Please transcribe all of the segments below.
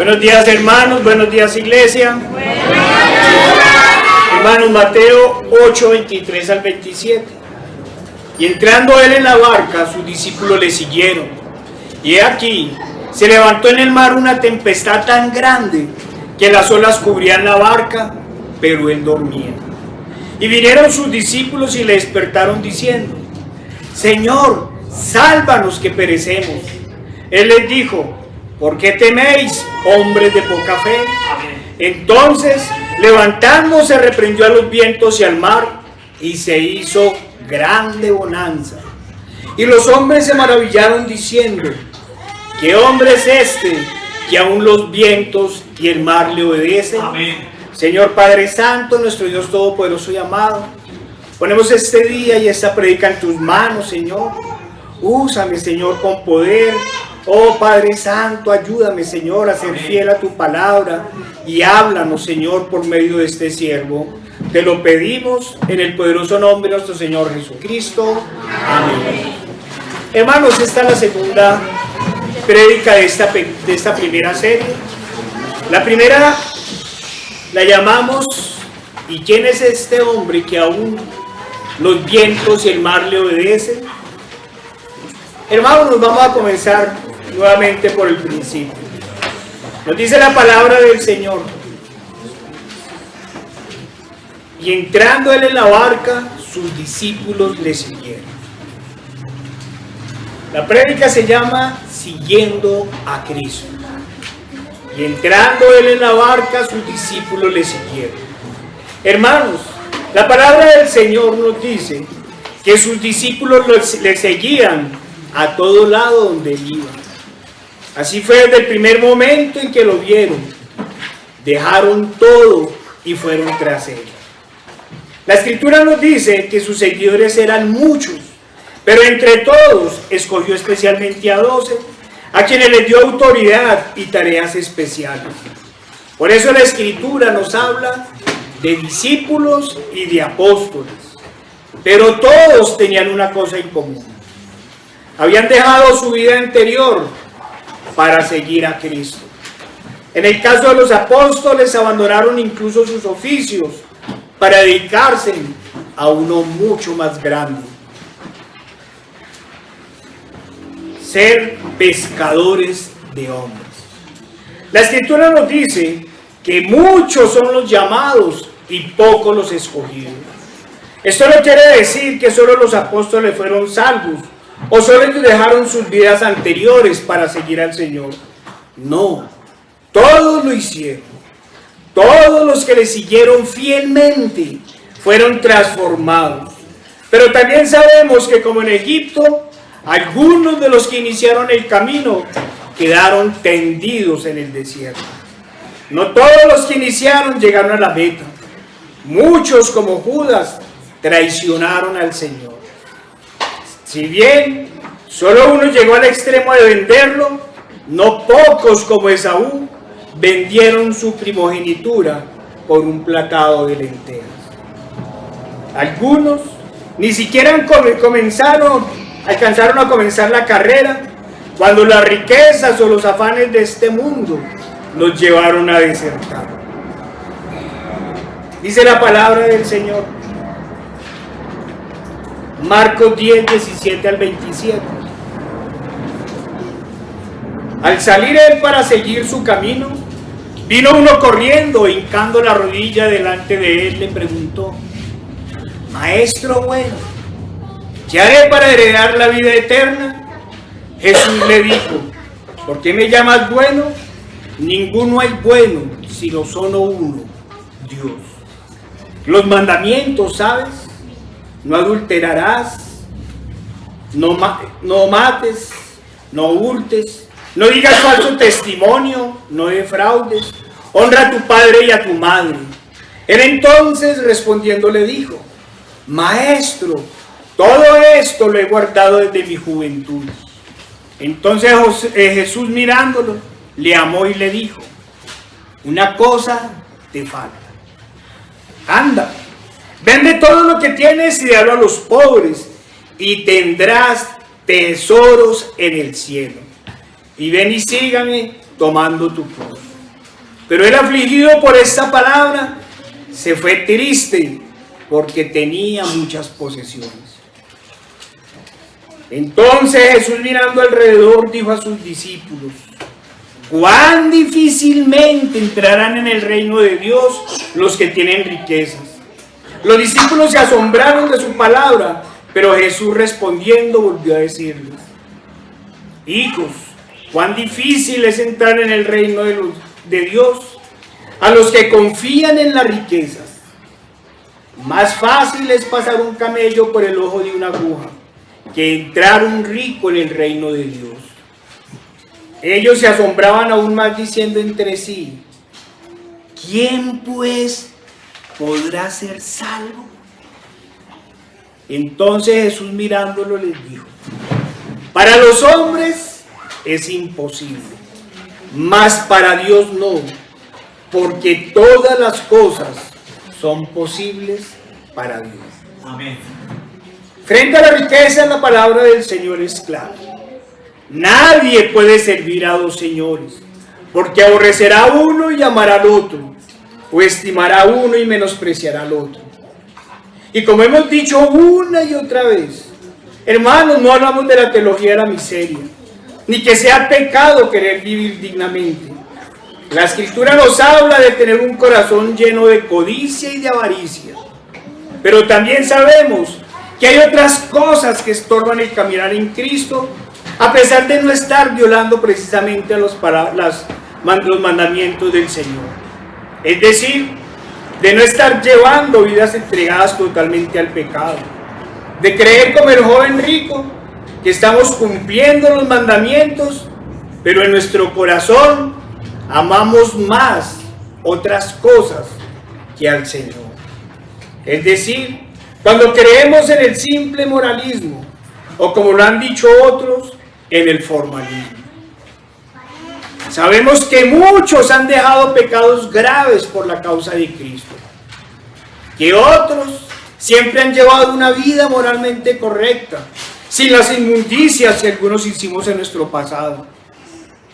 Buenos días, hermanos, buenos días, iglesia. Hermanos, Mateo 8, 23 al 27. Y entrando él en la barca, sus discípulos le siguieron. Y he aquí, se levantó en el mar una tempestad tan grande que las olas cubrían la barca, pero él dormía. Y vinieron sus discípulos y le despertaron diciendo: Señor, sálvanos que perecemos. Él les dijo: ¿por qué teméis, hombres de poca fe? Entonces, levantándose, reprendió a los vientos y al mar, y se hizo grande bonanza. Y los hombres se maravillaron diciendo: ¿qué hombre es este, que aún los vientos y el mar le obedecen? Amén. Señor Padre Santo, nuestro Dios Todopoderoso y amado, ponemos este día y esta predica en tus manos, Señor. Úsame, Señor, con poder. Oh Padre Santo, ayúdame, Señor, a ser fiel a tu palabra y háblanos, Señor, por medio de este siervo. Te lo pedimos en el poderoso nombre de nuestro Señor Jesucristo. Amén. Hermanos, esta es la segunda prédica de esta primera serie. La primera la llamamos ¿y quién es este hombre que aún los vientos y el mar le obedecen? Hermanos, nos vamos a comenzar nuevamente por el principio. Nos dice la palabra del Señor: y entrando él en la barca, sus discípulos le siguieron. La prédica se llama Siguiendo a Cristo. Y entrando él en la barca, sus discípulos le siguieron. Hermanos, la palabra del Señor nos dice que sus discípulos le seguían a todo lado donde él iba. Así fue desde el primer momento en que lo vieron. Dejaron todo y fueron tras él. La Escritura nos dice que sus seguidores eran muchos, pero entre todos escogió especialmente a 12, a quienes les dio autoridad y tareas especiales. Por eso la Escritura nos habla de discípulos y de apóstoles, pero todos tenían una cosa en común: habían dejado su vida anterior para seguir a Cristo. En el caso de los apóstoles, abandonaron incluso sus oficios para dedicarse a uno mucho más grande: ser pescadores de hombres. La Escritura nos dice que muchos son los llamados y pocos los escogidos. Esto no quiere decir que solo los apóstoles fueron salvos o solo ellos dejaron sus vidas anteriores para seguir al Señor. No, todos lo hicieron. Todos los que le siguieron fielmente fueron transformados. Pero también sabemos que, como en Egipto, algunos de los que iniciaron el camino quedaron tendidos en el desierto. No todos los que iniciaron llegaron a la meta. Muchos, como Judas, traicionaron al Señor. Si bien solo uno llegó al extremo de venderlo, no pocos, como Esaú, vendieron su primogenitura por un platado de lentejas. Algunos ni siquiera alcanzaron a comenzar la carrera cuando las riquezas o los afanes de este mundo los llevaron a desertar. Dice la palabra del Señor, Marcos 10, 17 al 27. Al salir él para seguir su camino, vino uno corriendo, hincando la rodilla delante de él, le preguntó: Maestro bueno, ¿qué haré para heredar la vida eterna? Jesús le dijo: ¿por qué me llamas bueno? Ninguno hay bueno, sino solo uno, Dios. Los mandamientos, ¿sabes? No adulterarás, no mates, no hurtes, no digas falso testimonio, no defraudes, honra a tu padre y a tu madre. Él entonces respondiendo le dijo: Maestro, todo esto lo he guardado desde mi juventud. Entonces Jesús, mirándolo, le amó y le dijo: una cosa te falta. Anda, vende todo lo que tienes y dalo a los pobres, y tendrás tesoros en el cielo. Y ven y sígame tomando tu cruz. Pero él, afligido por esta palabra, se fue triste porque tenía muchas posesiones. Entonces Jesús, mirando alrededor, dijo a sus discípulos: cuán difícilmente entrarán en el reino de Dios los que tienen riquezas. Los discípulos se asombraron de su palabra, pero Jesús, respondiendo, volvió a decirles: hijos, cuán difícil es entrar en el reino de Dios a los que confían en las riquezas. Más fácil es pasar un camello por el ojo de una aguja que entrar un rico en el reino de Dios. Ellos se asombraban aún más, diciendo entre sí: ¿quién pues podrá ser salvo? Entonces Jesús, mirándolo, les dijo: para los hombres es imposible, mas para Dios no, porque todas las cosas son posibles para Dios. Amén. Frente a la riqueza, la palabra del Señor es clara. Nadie puede servir a dos señores, porque aborrecerá a uno y amará al otro, o estimará a uno y menospreciará al otro. Y como hemos dicho una y otra vez, hermanos, no hablamos de la teología de la miseria, ni que sea pecado querer vivir dignamente. La Escritura nos habla de tener un corazón lleno de codicia y de avaricia, pero también sabemos que hay otras cosas que estorban el caminar en Cristo, a pesar de no estar violando precisamente los mandamientos del Señor. Es decir, de no estar llevando vidas entregadas totalmente al pecado, de creer como el joven rico que estamos cumpliendo los mandamientos, pero en nuestro corazón amamos más otras cosas que al Señor. Es decir, cuando creemos en el simple moralismo, o como lo han dicho otros, en el formalismo. Sabemos que muchos han dejado pecados graves por la causa de Cristo, que otros siempre han llevado una vida moralmente correcta, sin las inmundicias que algunos hicimos en nuestro pasado,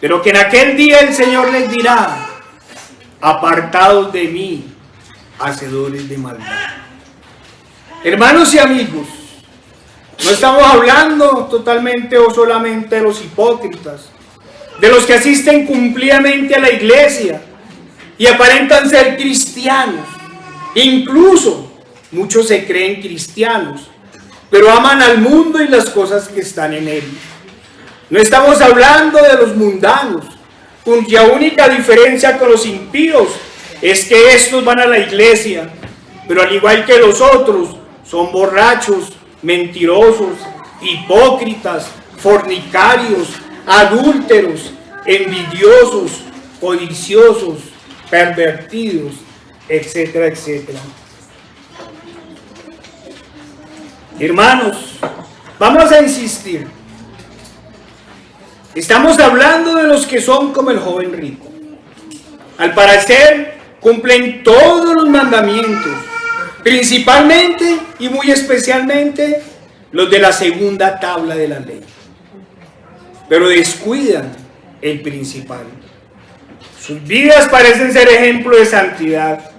pero que en aquel día el Señor les dirá: apartados de mí, hacedores de maldad. Hermanos y amigos, no estamos hablando totalmente o solamente de los hipócritas, de los que asisten cumplidamente a la iglesia y aparentan ser cristianos. Incluso muchos se creen cristianos, pero aman al mundo y las cosas que están en él. No estamos hablando de los mundanos, cuya única diferencia con los impíos es que estos van a la iglesia, pero al igual que los otros, son borrachos, mentirosos, hipócritas, fornicarios, adúlteros, envidiosos, codiciosos, pervertidos, etcétera, etcétera. Hermanos, vamos a insistir. Estamos hablando de los que son como el joven rico. Al parecer, cumplen todos los mandamientos, principalmente y muy especialmente los de la segunda tabla de la ley, pero descuidan el principal. Sus vidas parecen ser ejemplo de santidad.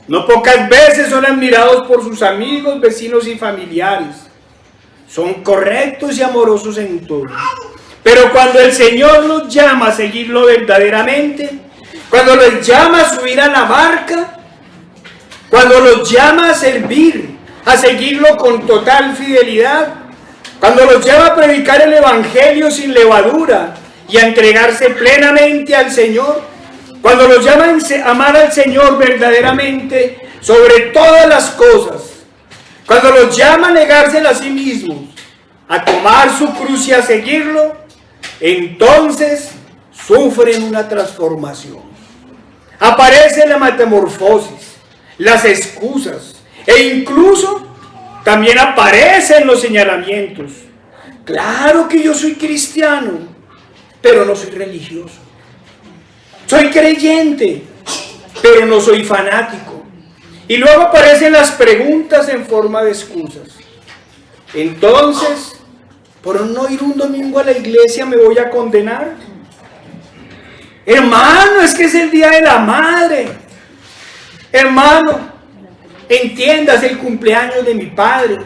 No pocas veces son admirados por sus amigos, vecinos y familiares. Son correctos y amorosos en todo. Pero cuando el Señor los llama a seguirlo verdaderamente, cuando los llama a subir a la barca, cuando los llama a servir, a seguirlo con total fidelidad, cuando los llama a predicar el Evangelio sin levadura y a entregarse plenamente al Señor, cuando los llama a amar al Señor verdaderamente sobre todas las cosas, cuando los llama a negárselo a sí mismos, a tomar su cruz y a seguirlo, entonces sufren una transformación. Aparece la metamorfosis, las excusas e incluso también aparecen los señalamientos. Claro que yo soy cristiano, pero no soy religioso. Soy creyente, pero no soy fanático. Y luego aparecen las preguntas en forma de excusas. Entonces, ¿por no ir un domingo a la iglesia me voy a condenar? Hermano, es que es el día de la madre. Hermano, entiendas el cumpleaños de mi padre.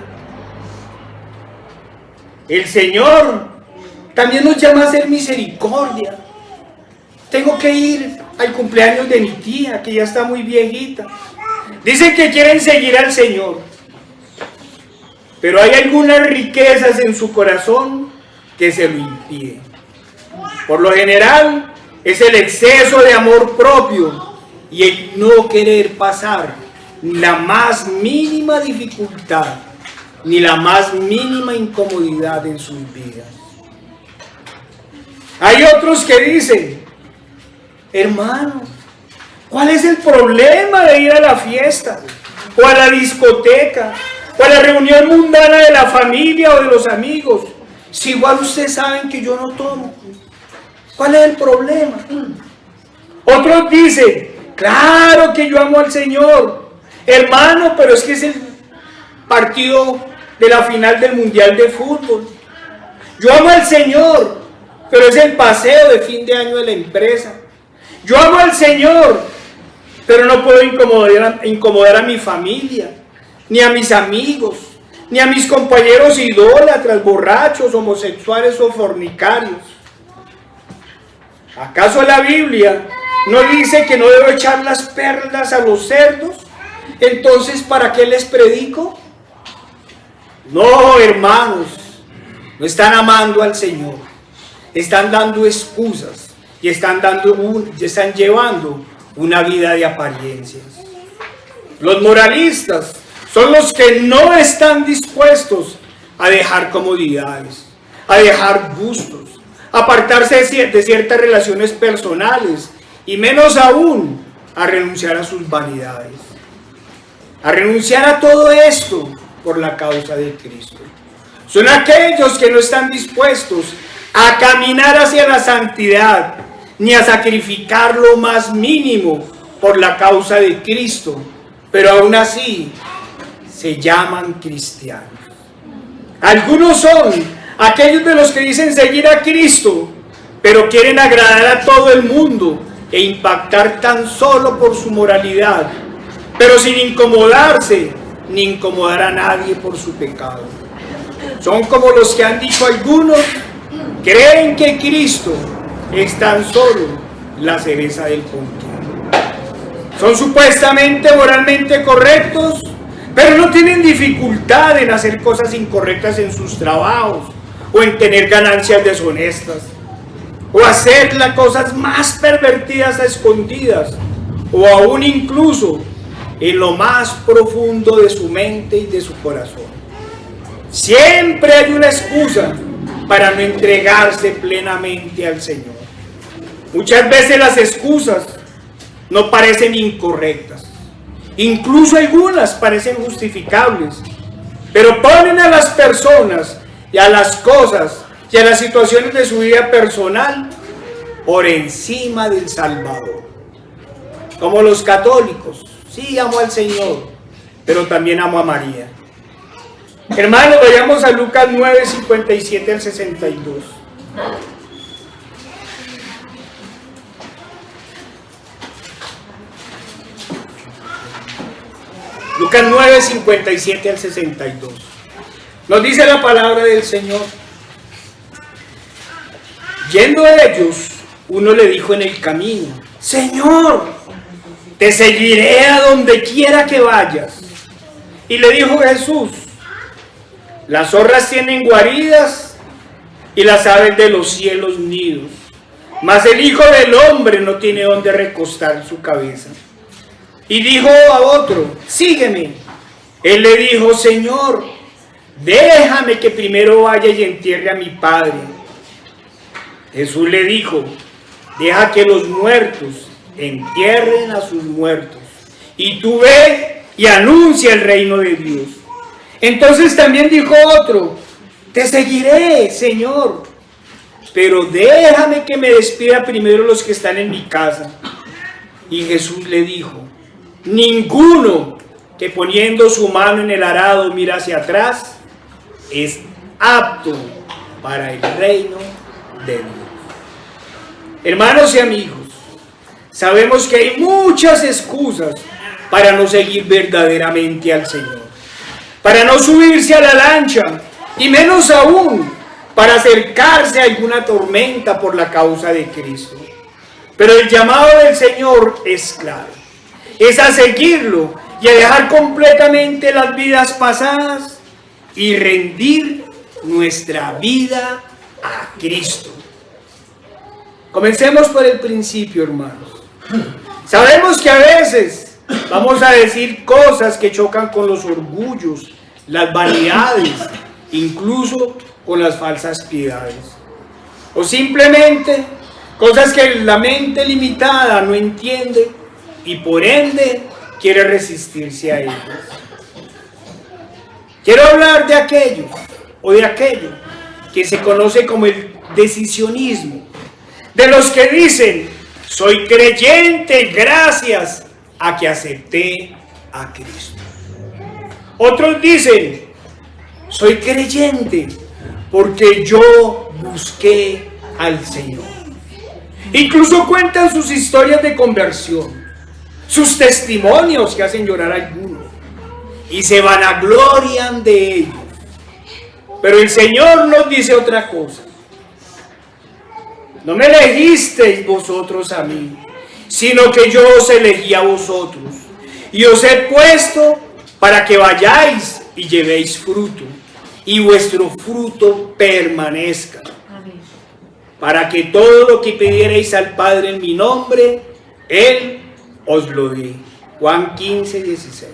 El Señor también nos llama a hacer misericordia. Tengo que ir al cumpleaños de mi tía, que ya está muy viejita. Dicen que quieren seguir al Señor, pero hay algunas riquezas en su corazón que se lo impiden. Por lo general, es el exceso de amor propio y el no querer pasar la más mínima dificultad ni la más mínima incomodidad en sus vidas. Hay otros que dicen, hermano, ¿cuál es el problema de ir a la fiesta o a la discoteca o a la reunión mundana de la familia o de los amigos? Si igual ustedes saben que yo no tomo. ¿Cuál es el problema? Otros dicen, claro que yo amo al Señor, hermano, pero es que es el partido de la final del Mundial de Fútbol. Yo amo al Señor, pero es el paseo de fin de año de la empresa. Yo amo al Señor, pero no puedo incomodar a mi familia, ni a mis amigos, ni a mis compañeros idólatras, borrachos, homosexuales o fornicarios. ¿Acaso la Biblia no dice que no debo echar las perlas a los cerdos? Entonces, ¿para qué les predico? No, hermanos, no están amando al Señor, están dando excusas y están llevando una vida de apariencias. Los moralistas son los que no están dispuestos a dejar comodidades, a dejar gustos, a apartarse de ciertas relaciones personales y menos aún a renunciar a sus vanidades, a renunciar a todo esto por la causa de Cristo. Son aquellos que no están dispuestos a caminar hacia la santidad ni a sacrificar lo más mínimo por la causa de Cristo, pero aún así se llaman cristianos. Algunos son aquellos de los que dicen seguir a Cristo, pero quieren agradar a todo el mundo e impactar tan solo por su moralidad, pero sin incomodarse ni incomodar a nadie por su pecado. Son como los que han dicho algunos, creen que Cristo es tan solo la cereza del ponqué. Son supuestamente moralmente correctos, pero no tienen dificultad en hacer cosas incorrectas en sus trabajos, o en tener ganancias deshonestas, o hacer las cosas más pervertidas a escondidas, o aún incluso en lo más profundo de su mente y de su corazón. Siempre hay una excusa para no entregarse plenamente al Señor. Muchas veces las excusas no parecen incorrectas, incluso algunas parecen justificables, pero ponen a las personas y a las cosas y a las situaciones de su vida personal por encima del Salvador. Como los católicos, sí amo al Señor, pero también amo a María. Hermanos, vayamos a Lucas 9, 57 al 62. Lucas 9, 57 al 62. Nos dice la palabra del Señor. Yendo a ellos, uno le dijo en el camino, Señor, te seguiré a donde quiera que vayas. Y le dijo Jesús, las zorras tienen guaridas y las aves de los cielos nidos, mas el Hijo del Hombre no tiene donde recostar su cabeza. Y dijo a otro, sígueme. Él le dijo, Señor, déjame que primero vaya y entierre a mi padre. Jesús le dijo, deja que los muertos entierren a sus muertos, y tú ve y anuncia el reino de Dios. Entonces también dijo otro, te seguiré, Señor, pero déjame que me despida primero los que están en mi casa. Y Jesús le dijo, ninguno que poniendo su mano en el arado mira hacia atrás es apto para el reino de Dios. Hermanos y amigos, sabemos que hay muchas excusas para no seguir verdaderamente al Señor, para no subirse a la lancha, y menos aún para acercarse a alguna tormenta por la causa de Cristo. Pero el llamado del Señor es claro, es a seguirlo y a dejar completamente las vidas pasadas y rendir nuestra vida a Cristo. Comencemos por el principio, hermanos. Sabemos que a veces vamos a decir cosas que chocan con los orgullos, las vanidades, incluso con las falsas piedades, o simplemente cosas que la mente limitada no entiende y por ende quiere resistirse a ellas. Quiero hablar de aquello o de aquello que se conoce como el decisionismo, de los que dicen: soy creyente gracias a que acepté a Cristo. Otros dicen: soy creyente porque yo busqué al Señor. Incluso cuentan sus historias de conversión, sus testimonios que hacen llorar a algunos, y se vanaglorian de ellos. Pero el Señor nos dice otra cosa: no me elegisteis vosotros a mí, sino que yo os elegí a vosotros, y os he puesto para que vayáis y llevéis fruto, y vuestro fruto permanezca. Amén. Para que todo lo que pidierais al Padre en mi nombre, Él os lo dé. Juan 15, 16.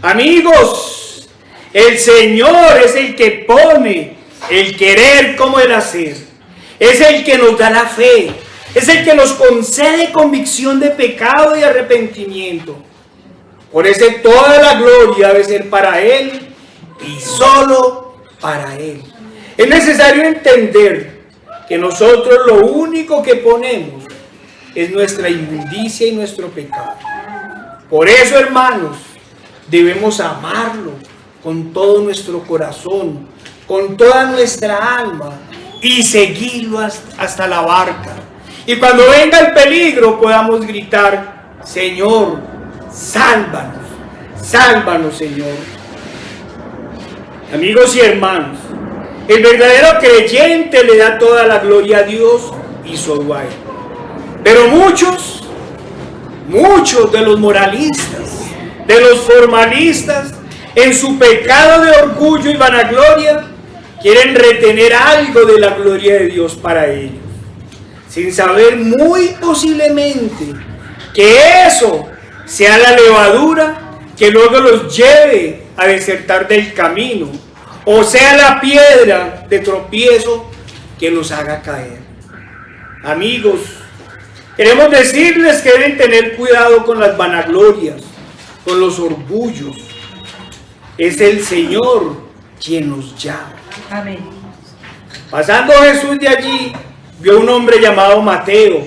Amigos, el Señor es el que pone el querer como el hacer. Es el que nos da la fe. Es el que nos concede convicción de pecado y arrepentimiento. Por eso toda la gloria debe ser para Él y solo para Él. Es necesario entender que nosotros lo único que ponemos es nuestra inmundicia y nuestro pecado. Por eso, hermanos, debemos amarlo con todo nuestro corazón, con toda nuestra alma, y seguirlo hasta la barca. Y cuando venga el peligro podamos gritar: Señor, sálvanos, sálvanos, Señor. Amigos y hermanos, el verdadero creyente le da toda la gloria a Dios y solo a Él. Pero muchos de los moralistas, de los formalistas, en su pecado de orgullo y vanagloria, quieren retener algo de la gloria de Dios para ellos, sin saber muy posiblemente que eso sea la levadura que luego los lleve a desertar del camino, o sea la piedra de tropiezo que los haga caer. Amigos, queremos decirles que deben tener cuidado con las vanaglorias, con los orgullos. Es el Señor quien nos llama. Amén. Pasando Jesús de allí, vio un hombre llamado Mateo,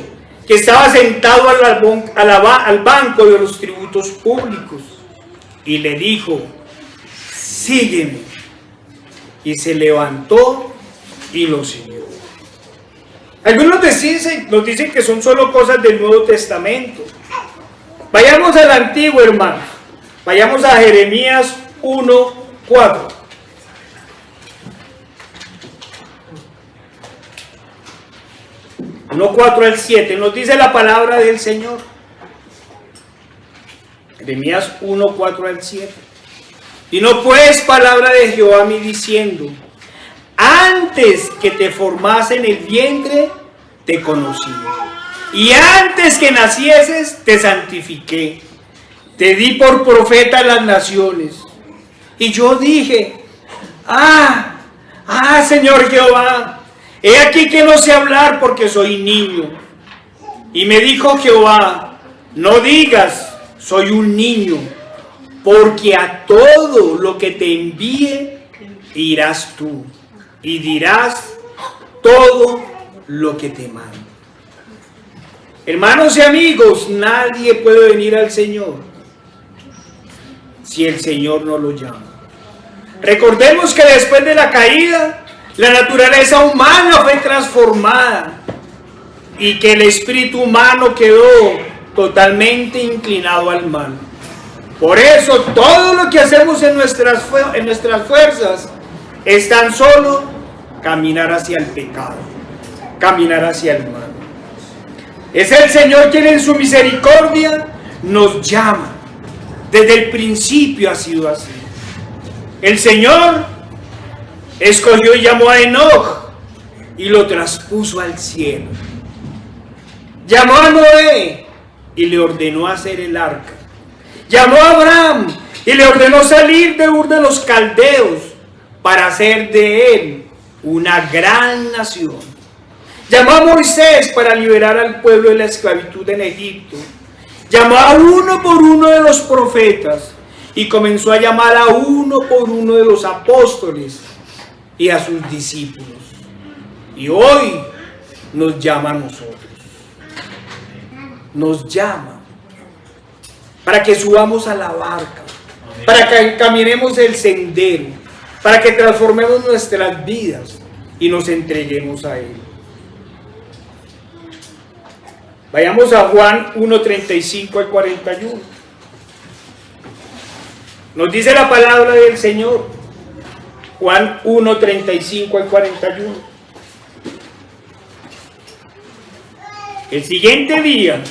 que estaba sentado al banco de los tributos públicos, y le dijo: sígueme. Y se levantó y lo siguió. Algunos nos dicen que son solo cosas del Nuevo Testamento. Vayamos al Antiguo, hermanos. Vayamos a Jeremías 1:4. No 4 al 7, nos dice la palabra del Señor. Jeremías 1, 4 al 7. Y no pues palabra de Jehová a mí diciendo: antes que te formase en el vientre, te conocí. Y antes que nacieses, te santifiqué. Te di por profeta a las naciones. Y yo dije: Señor Jehová, he aquí que no sé hablar porque soy niño. Y me dijo Jehová: no digas, soy un niño, porque a todo lo que te envíe irás tú, y dirás todo lo que te mando. Hermanos y amigos, nadie puede venir al Señor si el Señor no lo llama. Recordemos que después de la caída, la naturaleza humana fue transformada. y que el espíritu humano quedó totalmente inclinado al mal. Por eso todo lo que hacemos en nuestras fuerzas es tan solo caminar hacia el pecado, caminar hacia el mal. Es el Señor quien en su misericordia nos llama. Desde el principio ha sido así. El Señor escogió y llamó a Enoch y lo traspuso al cielo. Llamó a Noé y le ordenó hacer el arca. Llamó a Abraham y le ordenó salir de Ur de los Caldeos para hacer de él una gran nación. Llamó a Moisés para liberar al pueblo de la esclavitud en Egipto. Llamó a uno por uno de los profetas y comenzó a llamar a uno por uno de los apóstoles y a sus discípulos. Y hoy nos llama a nosotros. Nos llama para que subamos a la barca, para que caminemos el sendero, para que transformemos nuestras vidas y nos entreguemos a Él. Vayamos a Juan 1:35 al 41. Nos dice la palabra del Señor. Juan 1:35 al 41. El siguiente día,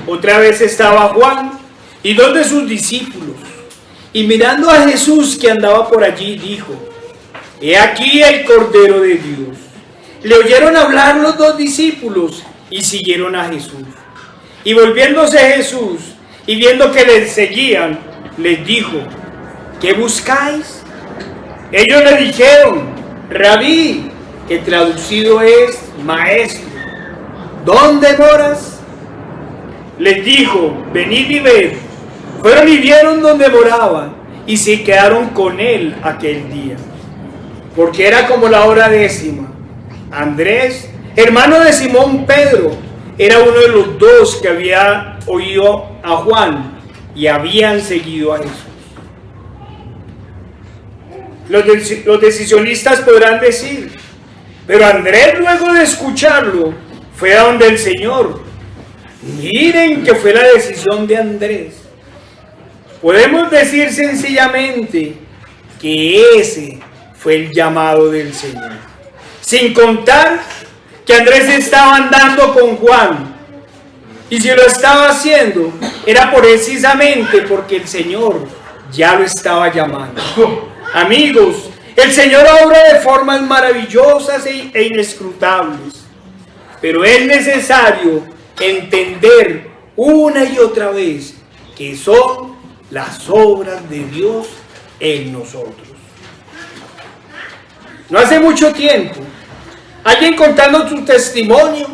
otra vez estaba Juan y dos de sus discípulos, y mirando a Jesús que andaba por allí, dijo: He aquí el Cordero de Dios. Le oyeron hablar los dos discípulos y siguieron a Jesús. Y volviéndose Jesús y viendo que les seguían, les dijo: ¿Qué buscáis? Ellos le dijeron: Rabí, que traducido es maestro, ¿dónde moras? Les dijo: Venid y ved. Fueron y vieron donde moraba y se quedaron con él aquel día, porque era como la hora 10. Andrés, hermano de Simón Pedro, era uno de los dos que había oído a Juan y habían seguido a Jesús. Los decisionistas podrán decir: pero Andrés, luego de escucharlo, fue a donde el Señor. Miren que fue la decisión de Andrés. Podemos decir sencillamente que ese fue el llamado del Señor. Sin contar que Andrés estaba andando con Juan. Y si lo estaba haciendo, era precisamente porque el Señor ya lo estaba llamando. Amigos, el Señor obra de formas maravillosas e inescrutables. Pero es necesario entender una y otra vez que son las obras de Dios en nosotros. No hace mucho tiempo, alguien contando su testimonio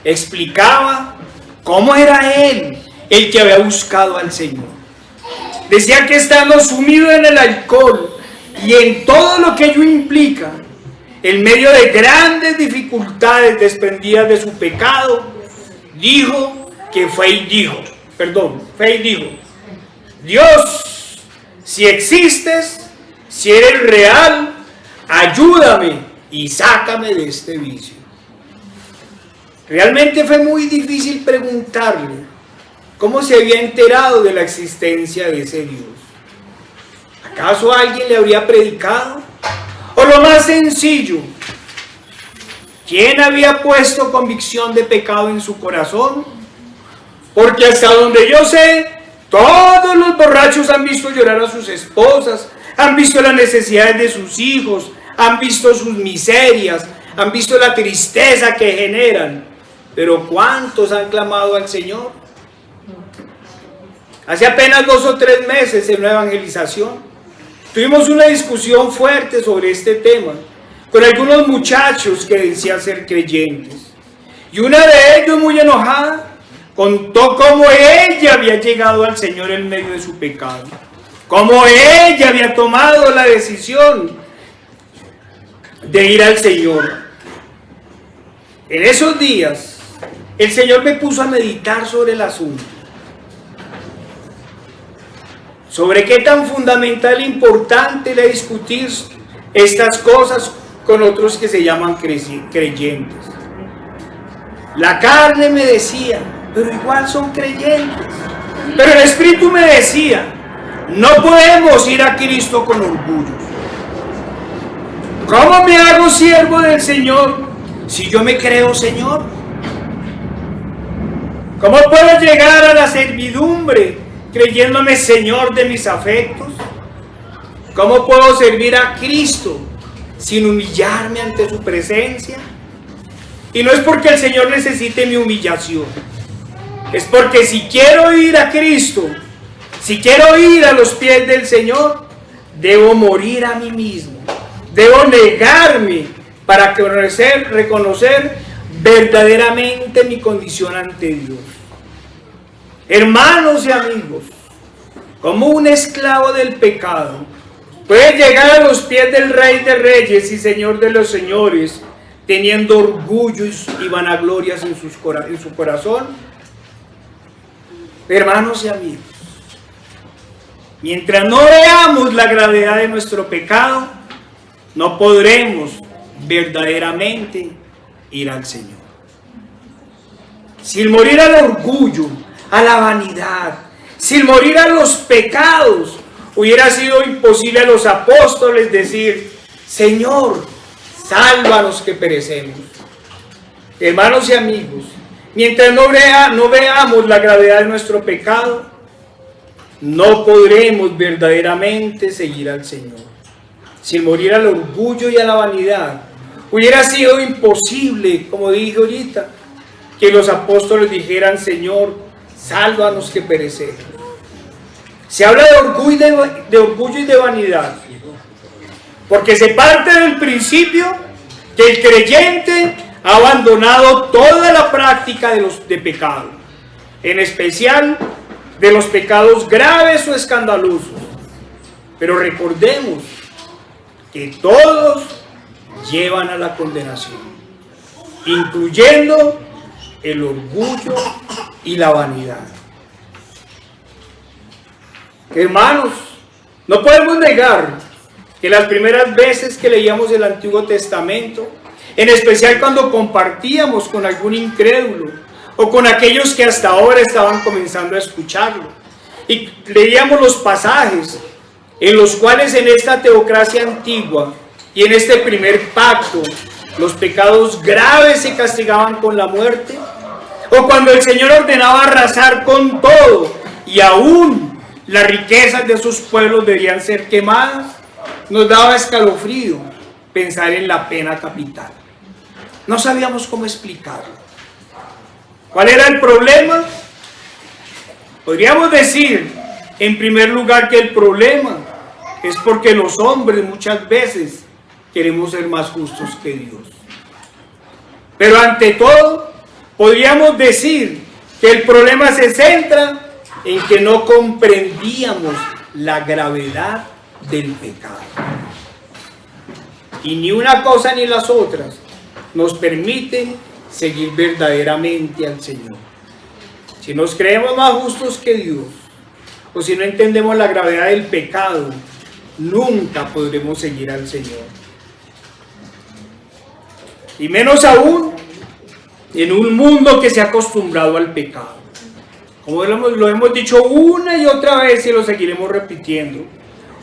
explicaba cómo era él el que había buscado al Señor. Decía que estando sumido en el alcohol y en todo lo que ello implica, en medio de grandes dificultades desprendidas de su pecado, fue y dijo, Dios, si existes, si eres real, ayúdame y sácame de este vicio. Realmente fue muy difícil preguntarle cómo se había enterado de la existencia de ese Dios. ¿Acaso alguien le habría predicado? O lo más sencillo, ¿quién había puesto convicción de pecado en su corazón? Porque hasta donde yo sé, todos los borrachos han visto llorar a sus esposas, han visto las necesidades de sus hijos, han visto sus miserias, han visto la tristeza que generan. Pero ¿cuántos han clamado al Señor? Hace apenas 2 o 3 meses en una evangelización, tuvimos una discusión fuerte sobre este tema con algunos muchachos que decían ser creyentes. Y una de ellos, muy enojada, contó cómo ella había llegado al Señor en medio de su pecado, cómo ella había tomado la decisión de ir al Señor. En esos días, el Señor me puso a meditar sobre el asunto, sobre qué tan fundamental e importante era discutir estas cosas con otros que se llaman creyentes. La carne me decía, pero igual son creyentes. Pero el Espíritu me decía, no podemos ir a Cristo con orgullo. ¿Cómo me hago siervo del Señor si yo me creo Señor? ¿Cómo puedo llegar a la servidumbre creyéndome Señor de mis afectos? ¿Cómo puedo servir a Cristo sin humillarme ante su presencia? Y no es porque el Señor necesite mi humillación, es porque si quiero ir a Cristo, si quiero ir a los pies del Señor, debo morir a mí mismo, debo negarme para reconocer verdaderamente mi condición ante Dios. Hermanos y amigos, como un esclavo del pecado puede llegar a los pies del Rey de Reyes y Señor de los Señores, teniendo orgullo y vanaglorias en su corazón. Hermanos y amigos, mientras no veamos la gravedad de nuestro pecado, no podremos verdaderamente ir al Señor. Sin morir al orgullo, a la vanidad, sin morir a los pecados, hubiera sido imposible a los apóstoles decir, Señor, sálvanos que perecemos. Hermanos y amigos, mientras no veamos la gravedad de nuestro pecado, no podremos verdaderamente seguir al Señor. Sin morir al orgullo y a la vanidad, hubiera sido imposible, como dije ahorita, que los apóstoles dijeran, Señor, sálvanos que perecemos. Se habla de orgullo y de vanidad, porque se parte del principio que el creyente ha abandonado toda la práctica de pecado, en especial de los pecados graves o escandalosos. Pero recordemos que todos llevan a la condenación, incluyendo el orgullo y la vanidad. Hermanos, no podemos negar que las primeras veces que leíamos el Antiguo Testamento, en especial cuando compartíamos con algún incrédulo o con aquellos que hasta ahora estaban comenzando a escucharlo, y leíamos los pasajes en los cuales en esta teocracia antigua y en este primer pacto los pecados graves se castigaban con la muerte, o cuando el Señor ordenaba arrasar con todo y aún las riquezas de sus pueblos debían ser quemadas, nos daba escalofrío pensar en la pena capital. No sabíamos cómo explicarlo. ¿Cuál era el problema? Podríamos decir, en primer lugar, que el problema es porque los hombres muchas veces queremos ser más justos que Dios. Pero ante todo, podríamos decir que el problema se centra en que no comprendíamos la gravedad del pecado. Y ni una cosa ni las otras nos permiten seguir verdaderamente al Señor. Si nos creemos más justos que Dios, o si no entendemos la gravedad del pecado, nunca podremos seguir al Señor. Y menos aún en un mundo que se ha acostumbrado al pecado. Como lo hemos dicho una y otra vez y lo seguiremos repitiendo.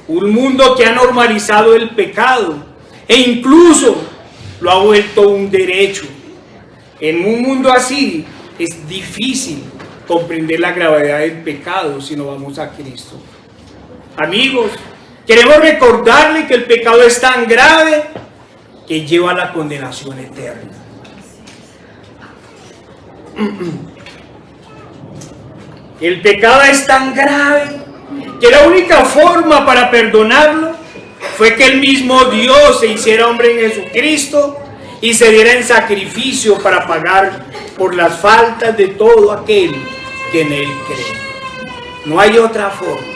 Un mundo que ha normalizado el pecado e incluso lo ha vuelto un derecho. En un mundo así es difícil comprender la gravedad del pecado si no vamos a Cristo. Amigos, queremos recordarle que el pecado es tan grave que lleva a la condenación eterna. El pecado es tan grave que la única forma para perdonarlo fue que el mismo Dios se hiciera hombre en Jesucristo y se diera en sacrificio para pagar por las faltas de todo aquel que en Él cree. No hay otra forma.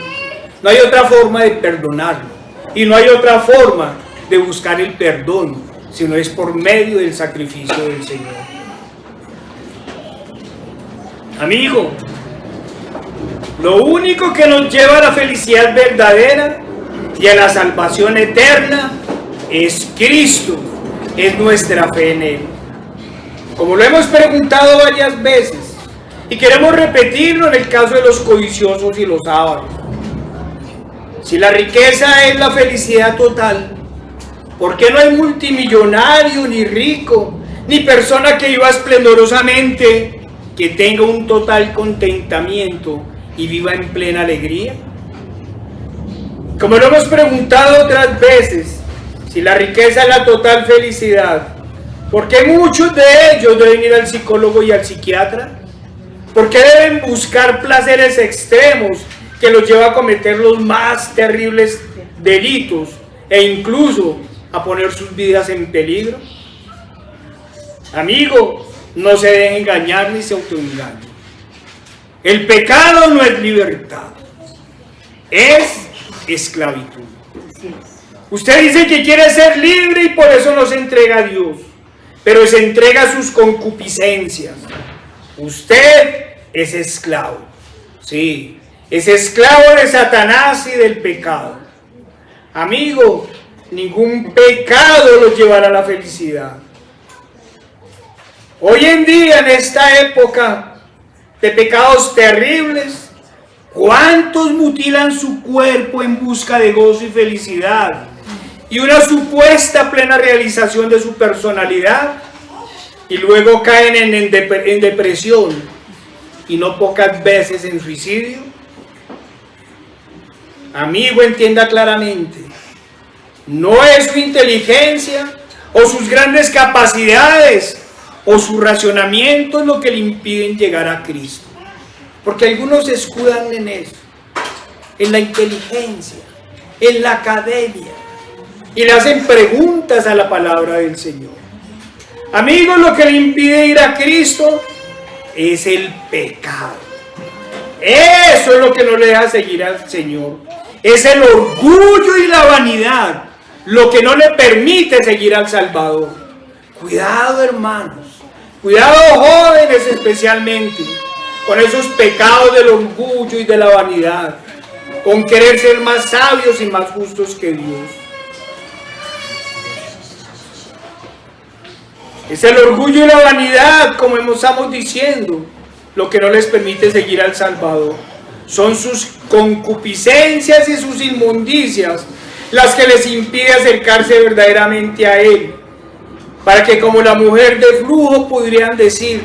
No hay otra forma de perdonarlo. Y no hay otra forma de buscar el perdón, sino es por medio del sacrificio del Señor. Amigo, lo único que nos lleva a la felicidad verdadera y a la salvación eterna es Cristo, es nuestra fe en Él. como lo hemos preguntado varias veces, y queremos repetirlo en el caso de los codiciosos y los ávaros. Si la riqueza es la felicidad total, ¿por qué no hay multimillonario, ni rico, ni persona que viva esplendorosamente, que tenga un total contentamiento y viva en plena alegría? Como lo hemos preguntado otras veces, si la riqueza es la total felicidad, ¿por qué muchos de ellos deben ir al psicólogo y al psiquiatra? ¿Por qué deben buscar placeres extremos que los lleva a cometer los más terribles delitos e incluso a poner sus vidas en peligro? Amigo, no se deje engañar ni se autoengañe. El pecado no es libertad, es esclavitud. Usted dice que quiere ser libre y por eso no se entrega a Dios, pero se entrega a sus concupiscencias. Usted es esclavo, sí, es esclavo de Satanás y del pecado. Amigo, ningún pecado lo llevará a la felicidad. Hoy en día, en esta época de pecados terribles, ¿cuántos mutilan su cuerpo en busca de gozo y felicidad y una supuesta plena realización de su personalidad? Y luego caen en depresión y no pocas veces en suicidio. Amigo, entienda claramente, no es su inteligencia o sus grandes capacidades o su racionamiento lo que le impiden llegar a Cristo, porque algunos se escudan en eso, en la inteligencia, en la academia, y le hacen preguntas a la palabra del Señor. Amigos, lo que le impide ir a Cristo es el pecado. Eso es lo que no le deja seguir al Señor. Es el orgullo y la vanidad lo que no le permite seguir al Salvador. Cuidado, hermanos. Cuidado, jóvenes especialmente, con esos pecados del orgullo y de la vanidad, con querer ser más sabios y más justos que Dios. Es el orgullo y la vanidad, como estamos diciendo, lo que no les permite seguir al Salvador. Son sus concupiscencias y sus inmundicias las que les impide acercarse verdaderamente a Él, para que como la mujer de flujo pudieran decir,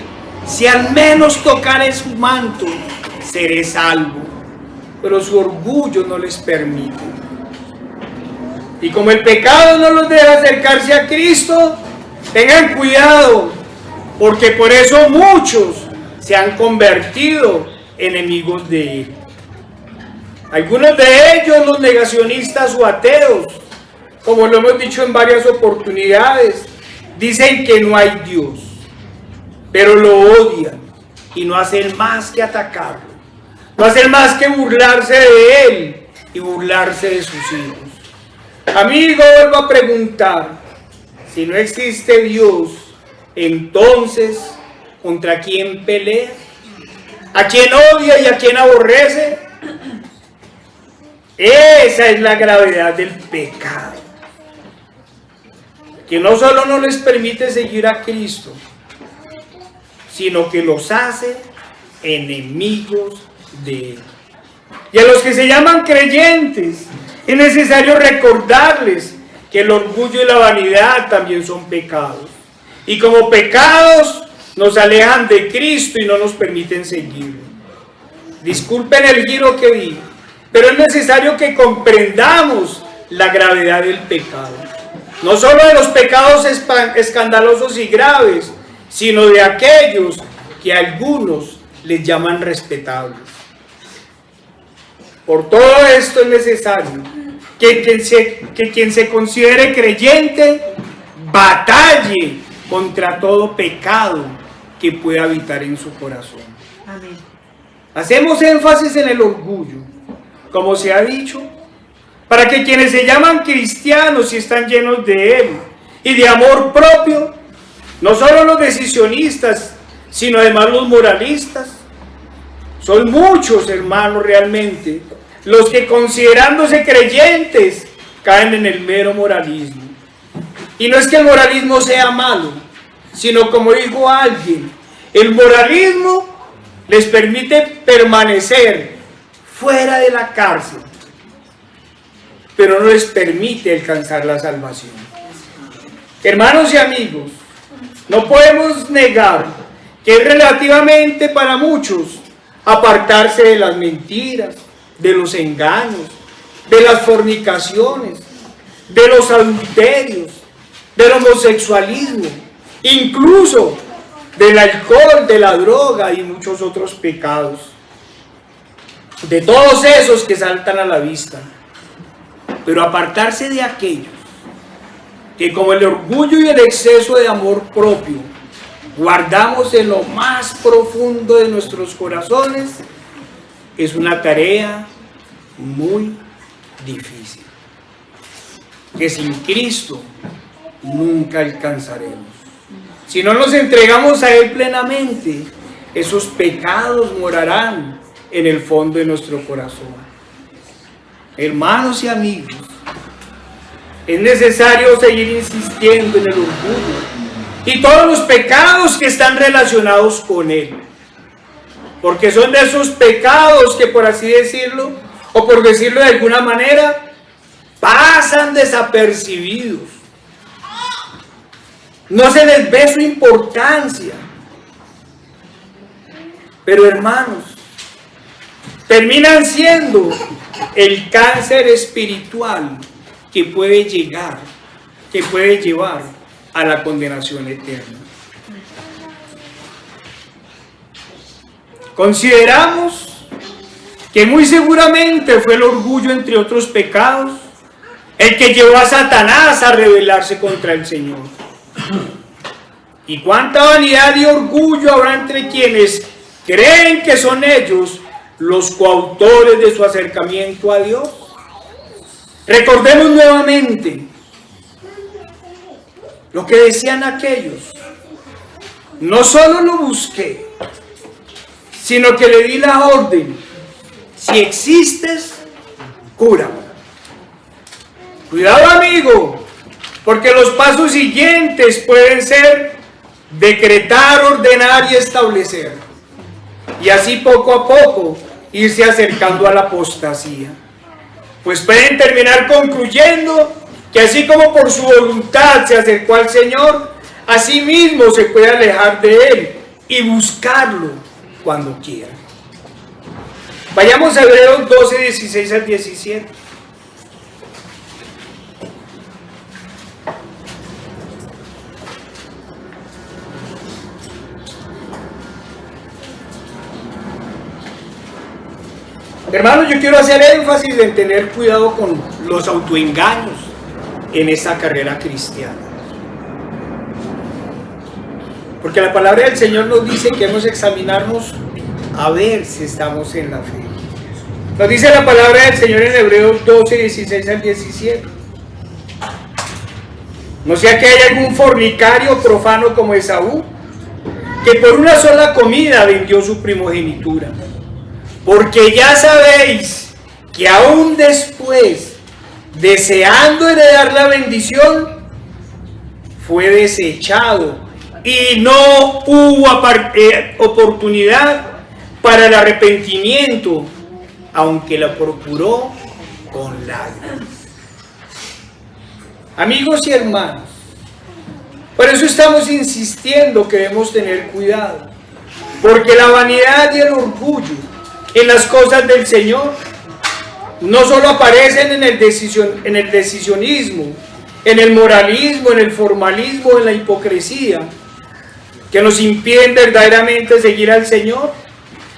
si al menos tocare su manto, seré salvo. Pero su orgullo no les permite. Y como el pecado no los deja acercarse a Cristo, tengan cuidado, porque por eso muchos se han convertido enemigos de Él. Algunos de ellos, los negacionistas o ateos, como lo hemos dicho en varias oportunidades, dicen que no hay Dios, pero lo odian y no hacen más que atacarlo, no hacen más que burlarse de Él y burlarse de sus hijos. Amigo, vuelvo a preguntar, si no existe Dios, entonces, ¿contra quién pelea? ¿A quién odia y a quién aborrece? Esa es la gravedad del pecado, que no solo no les permite seguir a Cristo, sino que los hace enemigos de Él. Y a los que se llaman creyentes, es necesario recordarles que el orgullo y la vanidad también son pecados. Y como pecados nos alejan de Cristo y no nos permiten seguirlo. Disculpen el giro que di, pero es necesario que comprendamos la gravedad del pecado. No solo de los pecados escandalosos y graves, sino de aquellos que algunos les llaman respetables. Por todo esto es necesario que quien se considere creyente batalle contra todo pecado que pueda habitar en su corazón. Amén. Hacemos énfasis en el orgullo, como se ha dicho, para que quienes se llaman cristianos y están llenos de Él y de amor propio, no solo los decisionistas, sino además los moralistas, son muchos, hermanos, realmente, los que considerándose creyentes caen en el mero moralismo. Y no es que el moralismo sea malo, sino como dijo alguien, el moralismo les permite permanecer fuera de la cárcel, pero no les permite alcanzar la salvación. Hermanos y amigos, no podemos negar que es relativamente para muchos apartarse de las mentiras, de los engaños, de las fornicaciones, de los adulterios, del homosexualismo, incluso del alcohol, de la droga y muchos otros pecados, de todos esos que saltan a la vista. Pero apartarse de aquellos que como el orgullo y el exceso de amor propio guardamos en lo más profundo de nuestros corazones, es una tarea muy difícil, que sin Cristo nunca alcanzaremos. Si no nos entregamos a Él plenamente, esos pecados morarán en el fondo de nuestro corazón. Hermanos y amigos, es necesario seguir insistiendo en el orgullo y todos los pecados que están relacionados con él, porque son de esos pecados que, por así decirlo, o por decirlo de alguna manera, pasan desapercibidos. No se les ve su importancia. Pero hermanos, terminan siendo el cáncer espiritual que puede llevar a la condenación eterna. Consideramos que muy seguramente fue el orgullo, entre otros pecados, el que llevó a Satanás a rebelarse contra el Señor. Y cuánta vanidad y orgullo habrá entre quienes creen que son ellos los coautores de su acercamiento a Dios. Recordemos nuevamente lo que decían aquellos: no solo lo busqué, sino que le di la orden: si existes, cúrame. Cuidado, amigo, porque los pasos siguientes pueden ser decretar, ordenar y establecer, y así poco a poco irse acercando a la apostasía, pues pueden terminar concluyendo que así como por su voluntad se acercó al Señor, así mismo se puede alejar de Él y buscarlo cuando quiera. Vayamos a Hebreos 12, 16 al 17. Hermanos, yo quiero hacer énfasis en tener cuidado con los autoengaños en esta carrera cristiana. Porque la palabra del Señor nos dice que debemos examinarnos a ver si estamos en la fe. Nos dice la palabra del Señor en Hebreos 12, 16 al 17. No sea que haya algún fornicario profano como Esaú, que por una sola comida vendió su primogenitura. Porque ya sabéis que aún después, deseando heredar la bendición, fue desechado y no hubo oportunidad para el arrepentimiento, aunque la procuró con lágrimas. Amigos y hermanos, por eso estamos insistiendo que debemos tener cuidado, porque la vanidad y el orgullo en las cosas del Señor no solo aparecen en el decisionismo, en el moralismo, en el formalismo, en la hipocresía, que nos impiden verdaderamente seguir al Señor,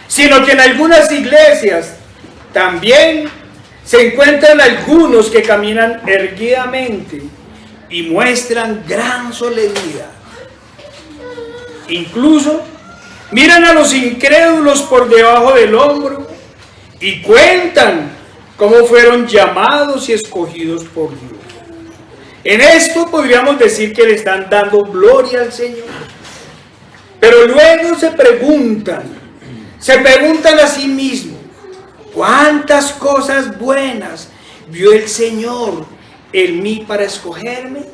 sino que en algunas iglesias también se encuentran algunos que caminan erguidamente y muestran gran solemnidad. Incluso miran a los incrédulos por debajo del hombro y cuentan cómo fueron llamados y escogidos por Dios. En esto podríamos decir que le están dando gloria al Señor. Pero luego se preguntan a sí mismos: ¿cuántas cosas buenas vio el Señor en mí para escogerme?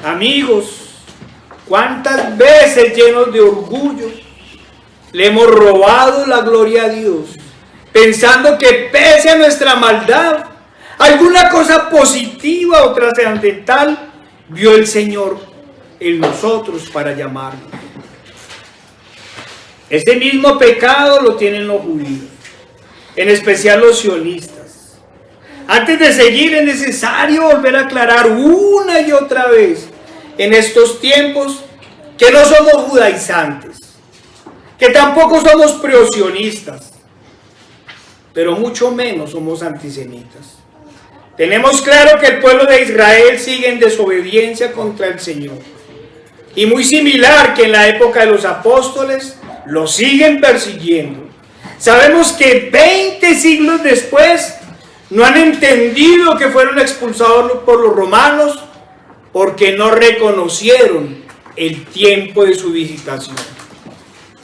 Amigos, ¿cuántas veces llenos de orgullo le hemos robado la gloria a Dios, pensando que pese a nuestra maldad, alguna cosa positiva o trascendental vio el Señor en nosotros para llamarnos? Ese mismo pecado lo tienen los judíos, en especial los sionistas. Antes de seguir, es necesario volver a aclarar una y otra vez en estos tiempos que no somos judaizantes, que tampoco somos preosionistas, pero mucho menos somos antisemitas. Tenemos claro que el pueblo de Israel sigue en desobediencia contra el Señor, y muy similar que en la época de los apóstoles, lo siguen persiguiendo. Sabemos que 20 siglos después no han entendido que fueron expulsados por los romanos porque no reconocieron el tiempo de su visitación.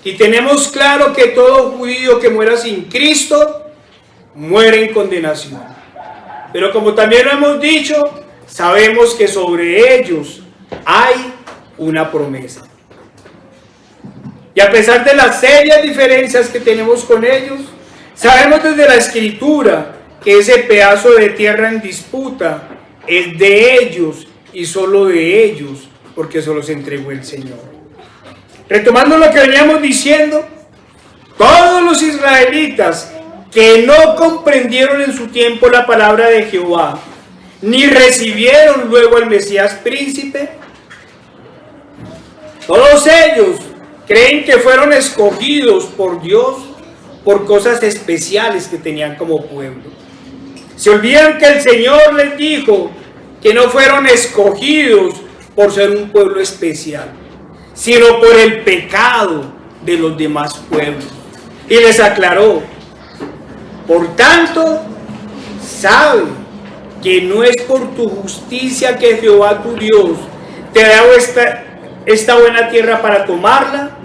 Y tenemos claro que todo judío que muera sin Cristo muere en condenación. Pero como también lo hemos dicho, sabemos que sobre ellos hay una promesa. Y a pesar de las serias diferencias que tenemos con ellos, sabemos desde la Escritura que ese pedazo de tierra en disputa es de ellos y solo de ellos, porque se los entregó el Señor. Retomando lo que veníamos diciendo, todos los israelitas que no comprendieron en su tiempo la palabra de Jehová, ni recibieron luego al Mesías príncipe, todos ellos creen que fueron escogidos por Dios por cosas especiales que tenían como pueblo. Se olvidan que el Señor les dijo que no fueron escogidos por ser un pueblo especial, sino por el pecado de los demás pueblos. Y les aclaró: por tanto, sabe que no es por tu justicia que Jehová tu Dios te ha dado esta buena tierra para tomarla,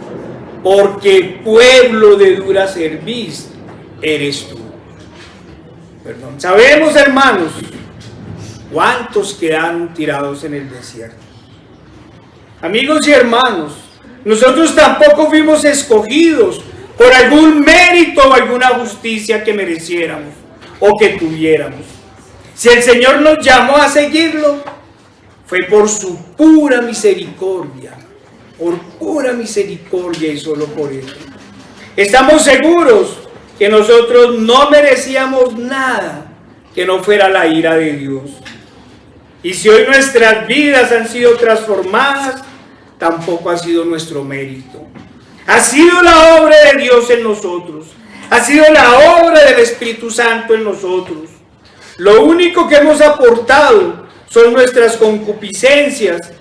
porque pueblo de dura cerviz eres tú. Perdón. Sabemos, hermanos, cuántos quedaron tirados en el desierto. Amigos y hermanos, nosotros tampoco fuimos escogidos por algún mérito o alguna justicia que mereciéramos o que tuviéramos. Si el Señor nos llamó a seguirlo, fue por su pura misericordia, y solo por eso. Estamos seguros que nosotros no merecíamos nada que no fuera la ira de Dios. Y si hoy nuestras vidas han sido transformadas, tampoco ha sido nuestro mérito. Ha sido la obra de Dios en nosotros. Ha sido la obra del Espíritu Santo en nosotros. Lo único que hemos aportado son nuestras concupiscencias,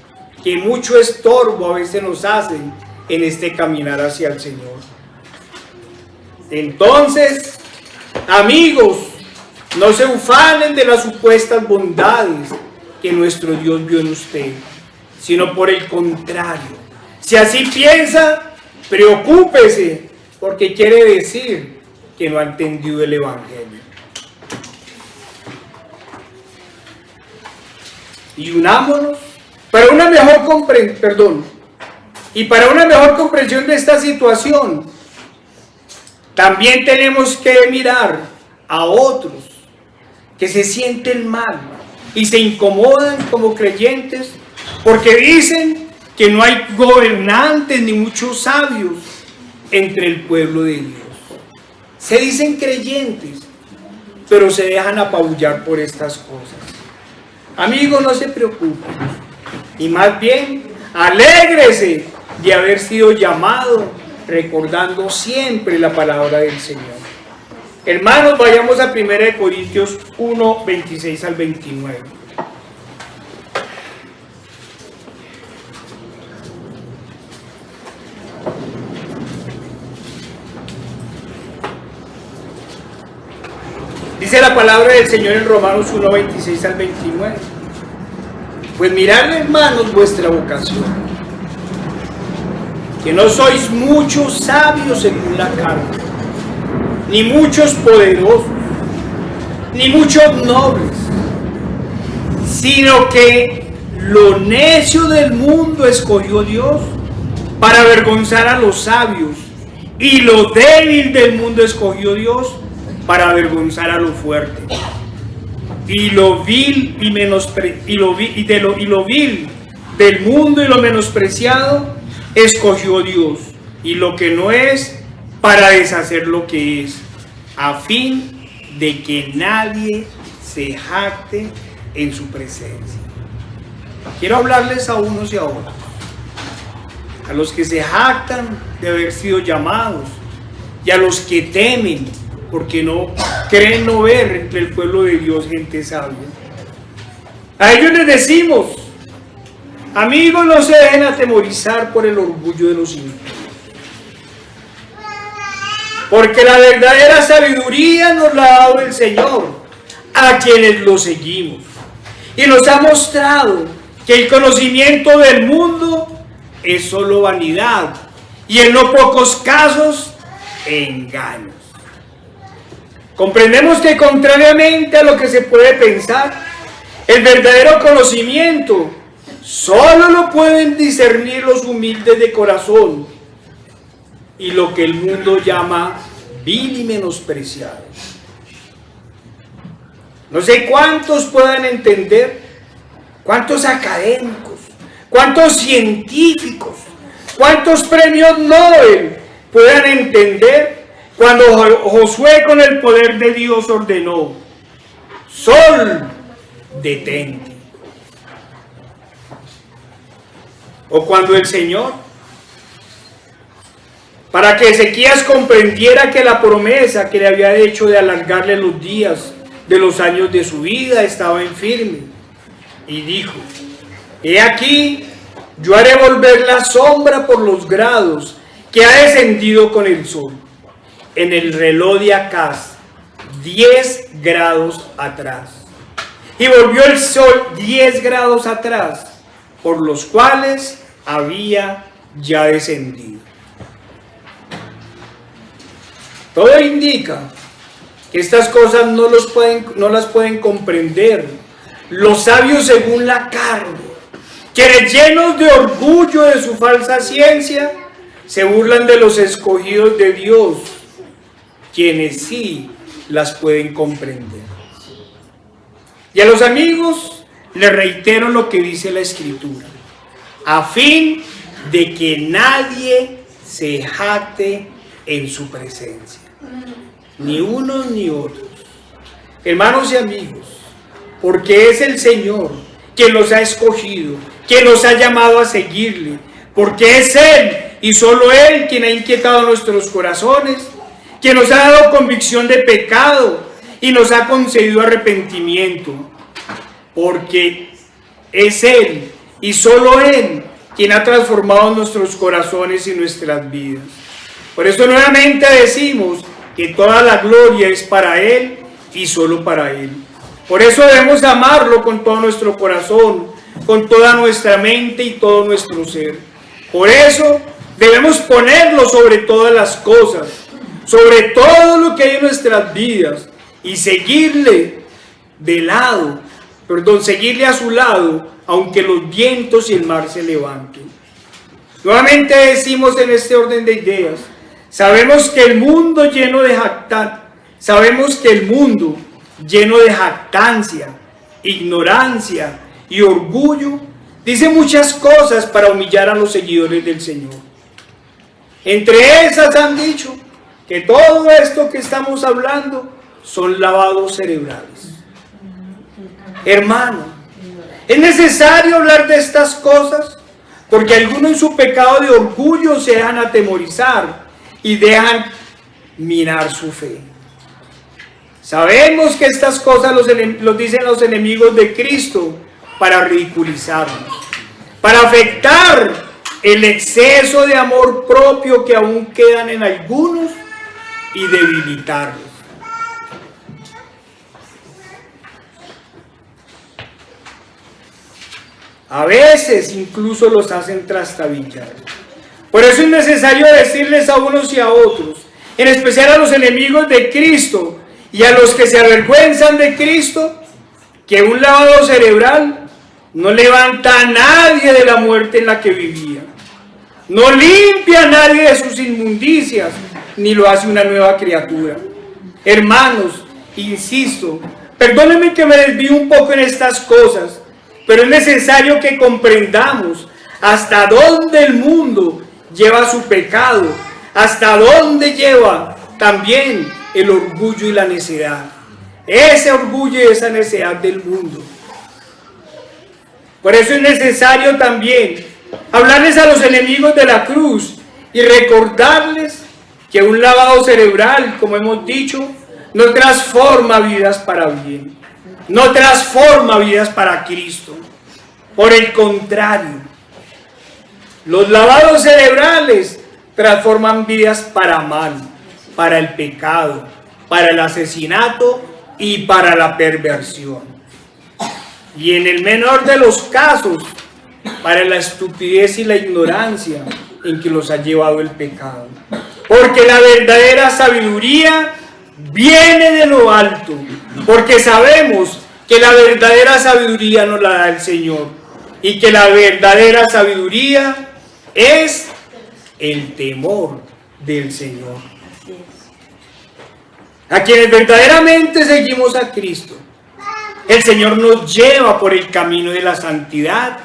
que mucho estorbo a veces nos hacen en este caminar hacia el Señor. Entonces, amigos, no se ufanen de las supuestas bondades que nuestro Dios vio en usted, sino por el contrario. Si así piensa, preocúpese, porque quiere decir que no ha entendido el Evangelio. Y unámonos para una mejor comprensión de esta situación. También tenemos que mirar a otros que se sienten mal y se incomodan como creyentes porque dicen que no hay gobernantes ni muchos sabios entre el pueblo de Dios. Se dicen creyentes, pero se dejan apabullar por estas cosas. Amigos, no se preocupen, y más bien alégrese de haber sido llamado, recordando siempre la palabra del Señor. Hermanos, vayamos a 1 Corintios 1, 26 al 29. Dice la palabra del Señor en Romanos 1, 26 al 29. Pues mirad, hermanos, vuestra vocación, que no sois muchos sabios según la carne, ni muchos poderosos, ni muchos nobles, sino que lo necio del mundo escogió Dios para avergonzar a los sabios, y lo débil del mundo escogió Dios para avergonzar a lo fuerte. Y lo vil del mundo y lo menospreciado escogió Dios, y lo que no es, para deshacer lo que es, a fin de que nadie se jacte en su presencia. Quiero hablarles a unos y a otros, a los que se jactan de haber sido llamados, y a los que temen porque no creen no ver entre el pueblo de Dios gente sabia. A ellos les decimos: amigos, no se dejen atemorizar por el orgullo de los impíos, porque la verdadera sabiduría nos la ha dado el Señor a quienes lo seguimos, y nos ha mostrado que el conocimiento del mundo es solo vanidad, y en no pocos casos engaños. Comprendemos que, contrariamente a lo que se puede pensar, el verdadero conocimiento solo lo pueden discernir los humildes de corazón y lo que el mundo llama vil y menospreciado. No sé cuántos puedan entender, cuántos académicos, cuántos científicos, cuántos premios Nobel puedan entender cuando Josué, con el poder de Dios, ordenó: sol, detente. O cuando el Señor, para que Ezequías comprendiera que la promesa que le había hecho de alargarle los días de los años de su vida estaba en firme, y dijo: he aquí, yo haré volver la sombra por los grados que ha descendido con el sol, en el reloj de Acaz, 10 grados atrás. Y volvió el sol 10 grados atrás, por los cuales había ya descendido. Todo indica que estas cosas no las pueden comprender los sabios según la carne, quienes, llenos de orgullo de su falsa ciencia, se burlan de los escogidos de Dios, quienes sí las pueden comprender. Y a los amigos les reitero lo que dice la Escritura: a fin de que nadie se jacte en su presencia, ni unos ni otros. Hermanos y amigos, porque es el Señor quien los ha escogido, quien los ha llamado a seguirle, porque es Él y solo Él quien ha inquietado nuestros corazones, quien nos ha dado convicción de pecado y nos ha concedido arrepentimiento, porque es Él y solo Él quien ha transformado nuestros corazones y nuestras vidas. Por eso nuevamente decimos que toda la gloria es para Él y solo para Él. Por eso debemos amarlo con todo nuestro corazón, con toda nuestra mente y todo nuestro ser. Por eso debemos ponerlo sobre todas las cosas, sobre todo lo que hay en nuestras vidas, y seguirle seguirle a su lado, aunque los vientos y el mar se levanten. Nuevamente decimos en este orden de ideas: sabemos que el mundo lleno de jactancia, ignorancia y orgullo dice muchas cosas para humillar a los seguidores del Señor. Entre esas han dicho que todo esto que estamos hablando son lavados cerebrales. Hermano, es necesario hablar de estas cosas porque algunos en su pecado de orgullo se dejan atemorizar y dejan minar su fe. Sabemos que estas cosas los dicen los enemigos de Cristo para ridiculizarnos, para afectar el exceso de amor propio que aún quedan en algunos y debilitarlos. A veces incluso los hacen trastabillar. Por eso es necesario decirles a unos y a otros, en especial a los enemigos de Cristo y a los que se avergüenzan de Cristo, que un lavado cerebral no levanta a nadie de la muerte en la que vivía, no limpia a nadie de sus inmundicias, ni lo hace una nueva criatura. Hermanos, insisto, perdónenme que me desvío un poco en estas cosas, pero es necesario que comprendamos hasta dónde el mundo lleva su pecado, hasta dónde lleva también el orgullo y la necedad. Ese orgullo y esa necedad del mundo. Por eso es necesario también hablarles a los enemigos de la cruz y recordarles que un lavado cerebral, como hemos dicho, no transforma vidas para bien, no transforma vidas para Cristo. Por el contrario, los lavados cerebrales transforman vidas para mal, para el pecado, para el asesinato y para la perversión. Y en el menor de los casos, para la estupidez y la ignorancia en que los ha llevado el pecado. Porque la verdadera sabiduría viene de lo alto, porque sabemos que la verdadera sabiduría nos la da el Señor, y que la verdadera sabiduría es el temor del Señor. A quienes verdaderamente seguimos a Cristo, el Señor nos lleva por el camino de la santidad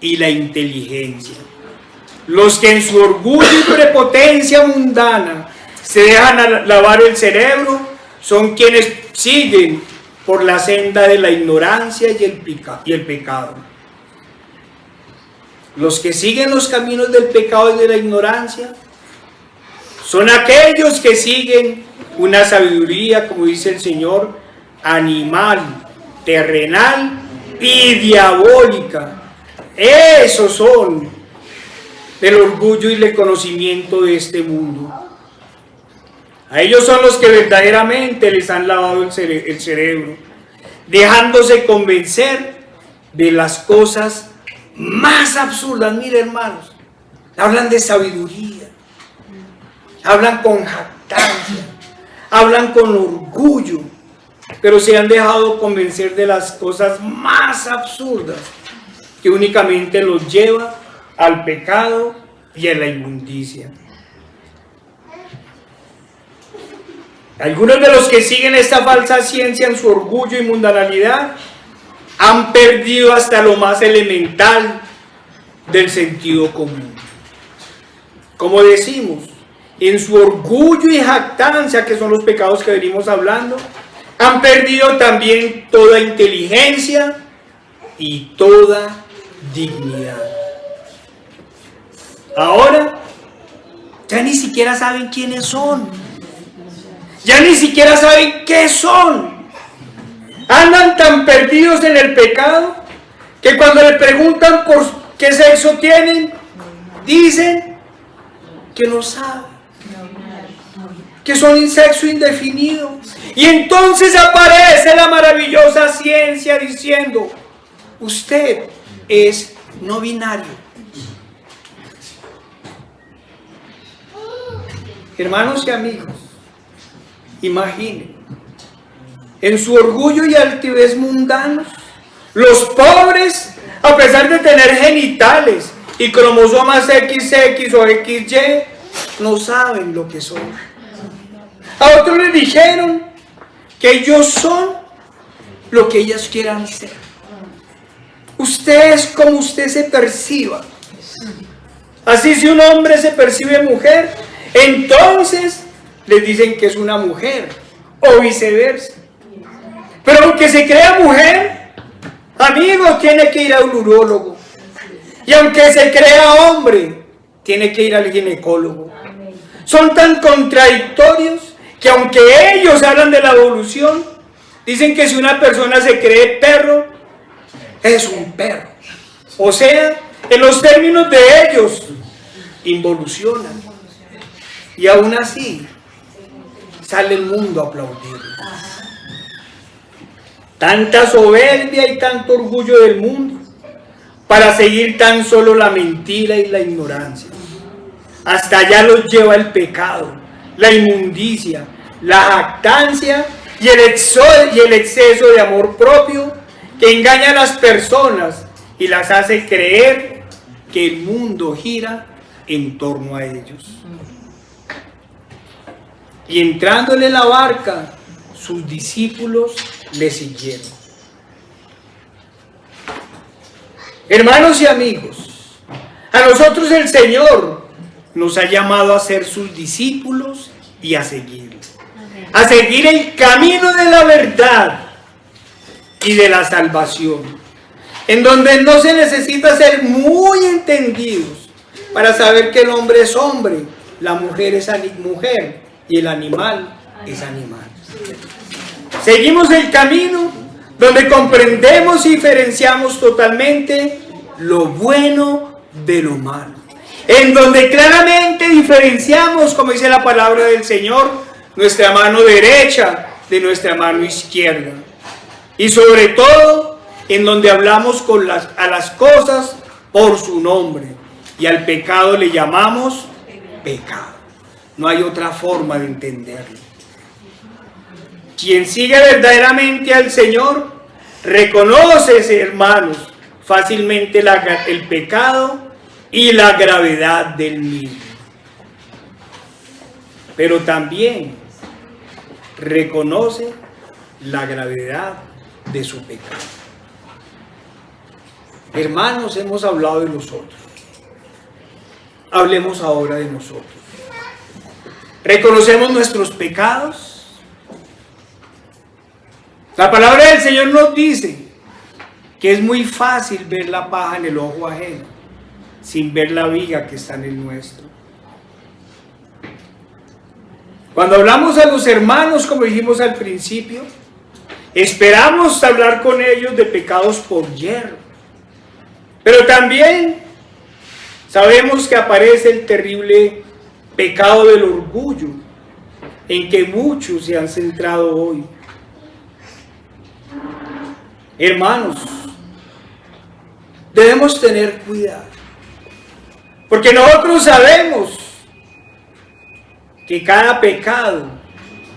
y la inteligencia. Los que en su orgullo y prepotencia mundana se dejan lavar el cerebro son quienes siguen por la senda de la ignorancia y el pecado. Los que siguen los caminos del pecado y de la ignorancia son aquellos que siguen una sabiduría, como dice el Señor, animal, terrenal y diabólica. Esos son del orgullo y el conocimiento de este mundo. A ellos son los que verdaderamente les han lavado el cerebro, dejándose convencer de las cosas más absurdas. Mire, hermanos, hablan de sabiduría, hablan con jactancia, hablan con orgullo, pero se han dejado convencer de las cosas más absurdas que únicamente los lleva al pecado y a la inmundicia. Algunos de los que siguen esta falsa ciencia en su orgullo y mundanalidad han perdido hasta lo más elemental del sentido común. Como decimos, en su orgullo y jactancia, que son los pecados que venimos hablando, han perdido también toda inteligencia y toda dignidad. Ahora ya ni siquiera saben quiénes son, ya ni siquiera saben qué son. Andan tan perdidos en el pecado que cuando le preguntan por qué sexo tienen, dicen que no saben, que son un sexo indefinido. Y entonces aparece la maravillosa ciencia diciendo: usted es no binario. Hermanos y amigos, imaginen, en su orgullo y altivez mundanos, los pobres, a pesar de tener genitales y cromosomas XX o XY, no saben lo que son. A otros les dijeron que ellos son lo que ellas quieran ser. Usted es como usted se perciba. Así, si un hombre se percibe mujer, entonces les dicen que es una mujer, o viceversa. Pero aunque se crea mujer, amigo, tiene que ir a un urólogo. Y aunque se crea hombre, tiene que ir al ginecólogo. Son tan contradictorios que aunque ellos hablan de la evolución, dicen que si una persona se cree perro, es un perro. O sea, en los términos de ellos, involucionan. Y aún así, sale el mundo a aplaudir. Tanta soberbia y tanto orgullo del mundo para seguir tan solo la mentira y la ignorancia. Hasta allá los lleva el pecado, la inmundicia, la jactancia y el exceso de amor propio que engaña a las personas y las hace creer que el mundo gira en torno a ellos. Y entrándole en la barca, sus discípulos le siguieron. Hermanos y amigos, a nosotros el Señor nos ha llamado a ser sus discípulos y a seguirlo. A seguir el camino de la verdad y de la salvación, en donde no se necesita ser muy entendidos para saber que el hombre es hombre, la mujer es mujer y el animal es animal. Seguimos el camino donde comprendemos y diferenciamos totalmente lo bueno de lo malo, en donde claramente diferenciamos, como dice la palabra del Señor, nuestra mano derecha de nuestra mano izquierda, y sobre todo en donde hablamos a las cosas por su nombre, y al pecado le llamamos pecado. No hay otra forma de entenderlo. Quien sigue verdaderamente al Señor reconoce, hermanos, fácilmente el pecado y la gravedad del mismo, pero también reconoce la gravedad de su pecado. Hermanos, hemos hablado de nosotros. Hablemos ahora de nosotros. ¿Reconocemos nuestros pecados? La palabra del Señor nos dice que es muy fácil ver la paja en el ojo ajeno, sin ver la viga que está en el nuestro. Cuando hablamos a los hermanos, como dijimos al principio, esperamos hablar con ellos de pecados por hierro. Pero también sabemos que aparece el terrible pecado del orgullo, en que muchos se han centrado hoy. Hermanos, debemos tener cuidado, porque nosotros sabemos que cada pecado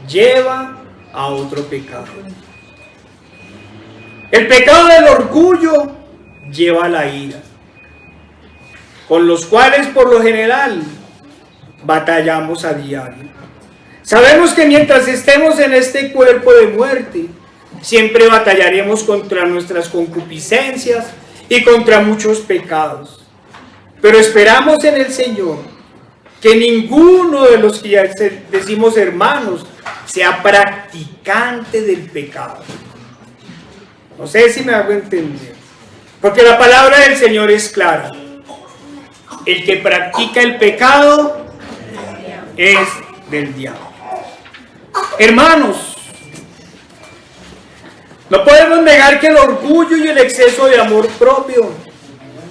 lleva a otro pecado. El pecado del orgullo lleva a la ira, con los cuales por lo general batallamos a diario. Sabemos que mientras estemos en este cuerpo de muerte, siempre batallaremos contra nuestras concupiscencias y contra muchos pecados. Pero esperamos en el Señor que ninguno de los que ya decimos hermanos sea practicante del pecado. No sé si me hago entender, porque la palabra del Señor es clara. El que practica el pecado es del diablo. Hermanos, no podemos negar que el orgullo y el exceso de amor propio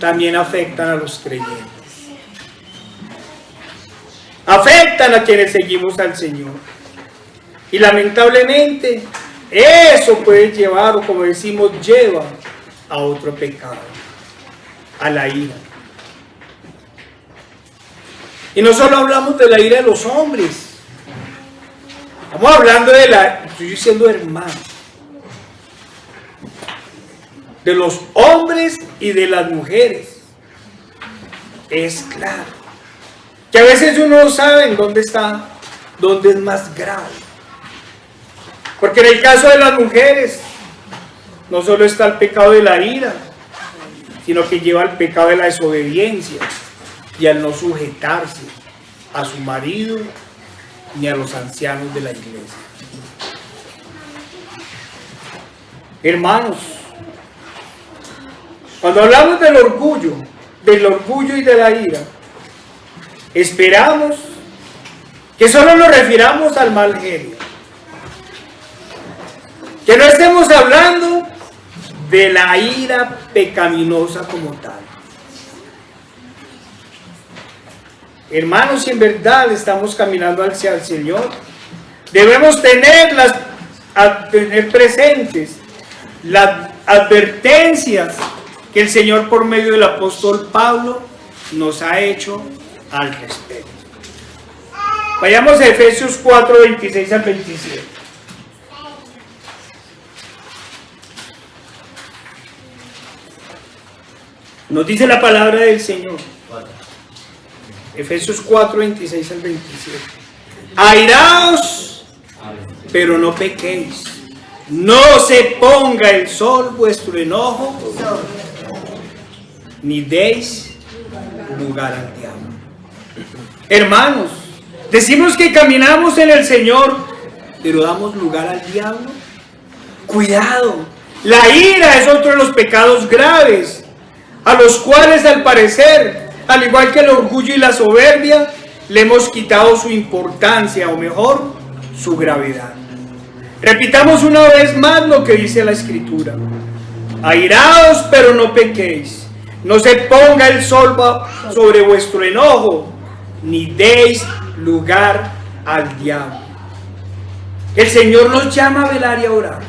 también afectan a los creyentes. Afectan a quienes seguimos al Señor. Y lamentablemente, eso puede llevar, o como decimos, lleva a otro pecado, a la ira. Y no solo hablamos de la ira de los hombres. Estamos hablando estoy diciendo hermanos, de los hombres y de las mujeres. Es claro que a veces uno no sabe dónde es más grave. Porque en el caso de las mujeres, no solo está el pecado de la ira, sino que lleva el pecado de la desobediencia y al no sujetarse a su marido ni a los ancianos de la iglesia. Hermanos, cuando hablamos del orgullo y de la ira, esperamos que solo nos refiramos al mal genio, que no estemos hablando de la ira pecaminosa como tal. Hermanos, si en verdad estamos caminando hacia el Señor, debemos tener presentes las advertencias que el Señor por medio del apóstol Pablo nos ha hecho al respecto. Vayamos a Efesios 4, 26 al 27. Nos dice la palabra del Señor. Efesios 4, 26 al 27. Airaos, pero no pequéis. No se ponga el sol vuestro enojo, ni deis lugar al diablo. Hermanos, decimos que caminamos en el Señor, pero damos lugar al diablo. Cuidado, la ira es otro de los pecados graves, a los cuales al parecer, al igual que el orgullo y la soberbia, le hemos quitado su importancia, o mejor, su gravedad. Repitamos una vez más lo que dice la Escritura. Airaos, pero no pequéis. No se ponga el sol sobre vuestro enojo, ni deis lugar al diablo. El Señor nos llama a velar y a orar,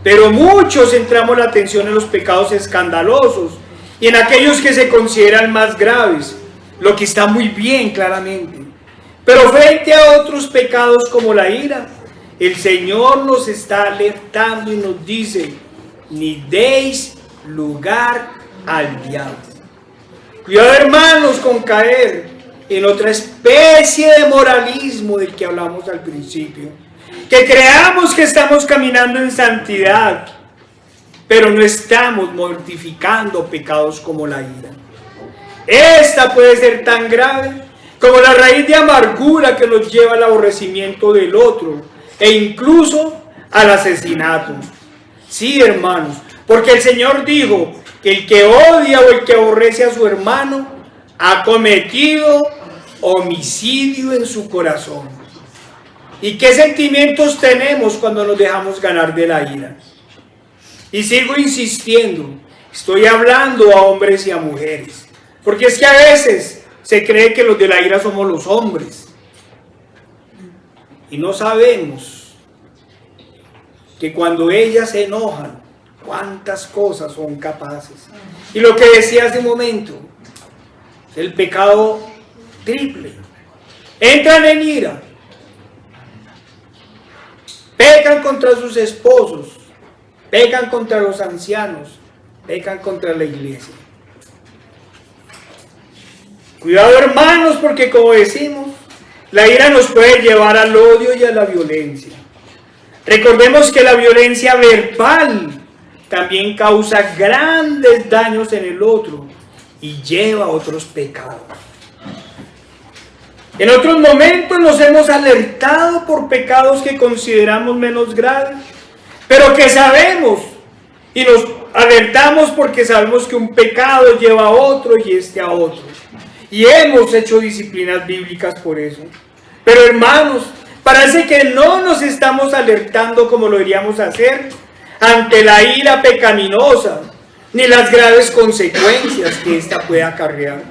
pero muchos centramos la atención en los pecados escandalosos y en aquellos que se consideran más graves, lo que está muy bien claramente. Pero frente a otros pecados como la ira, el Señor nos está alertando y nos dice: ni deis lugar al diablo. Cuidado, hermanos, con caer en otra especie de moralismo del que hablamos al principio, que creamos que estamos caminando en santidad, pero no estamos mortificando pecados como la ira. Esta puede ser tan grave como la raíz de amargura que nos lleva al aborrecimiento del otro e incluso al asesinato. Sí, hermanos, porque el Señor dijo que el que odia o el que aborrece a su hermano ha cometido homicidio en su corazón. ¿Y qué sentimientos tenemos cuando nos dejamos ganar de la ira? Y sigo insistiendo, estoy hablando a hombres y a mujeres, porque es que a veces se cree que los de la ira somos los hombres, y no sabemos que cuando ellas se enojan, cuántas cosas son capaces. Y lo que decía hace un momento, el pecado triple. Entran en ira, pecan contra sus esposos, pecan contra los ancianos, pecan contra la iglesia. Cuidado, hermanos, porque como decimos, la ira nos puede llevar al odio y a la violencia. Recordemos que la violencia verbal también causa grandes daños en el otro y lleva a otros pecados. En otros momentos nos hemos alertado por pecados que consideramos menos graves, pero que sabemos, y nos alertamos porque sabemos que un pecado lleva a otro y este a otro. Y hemos hecho disciplinas bíblicas por eso. Pero hermanos, parece que no nos estamos alertando como lo deberíamos hacer ante la ira pecaminosa, ni las graves consecuencias que ésta puede acarrear.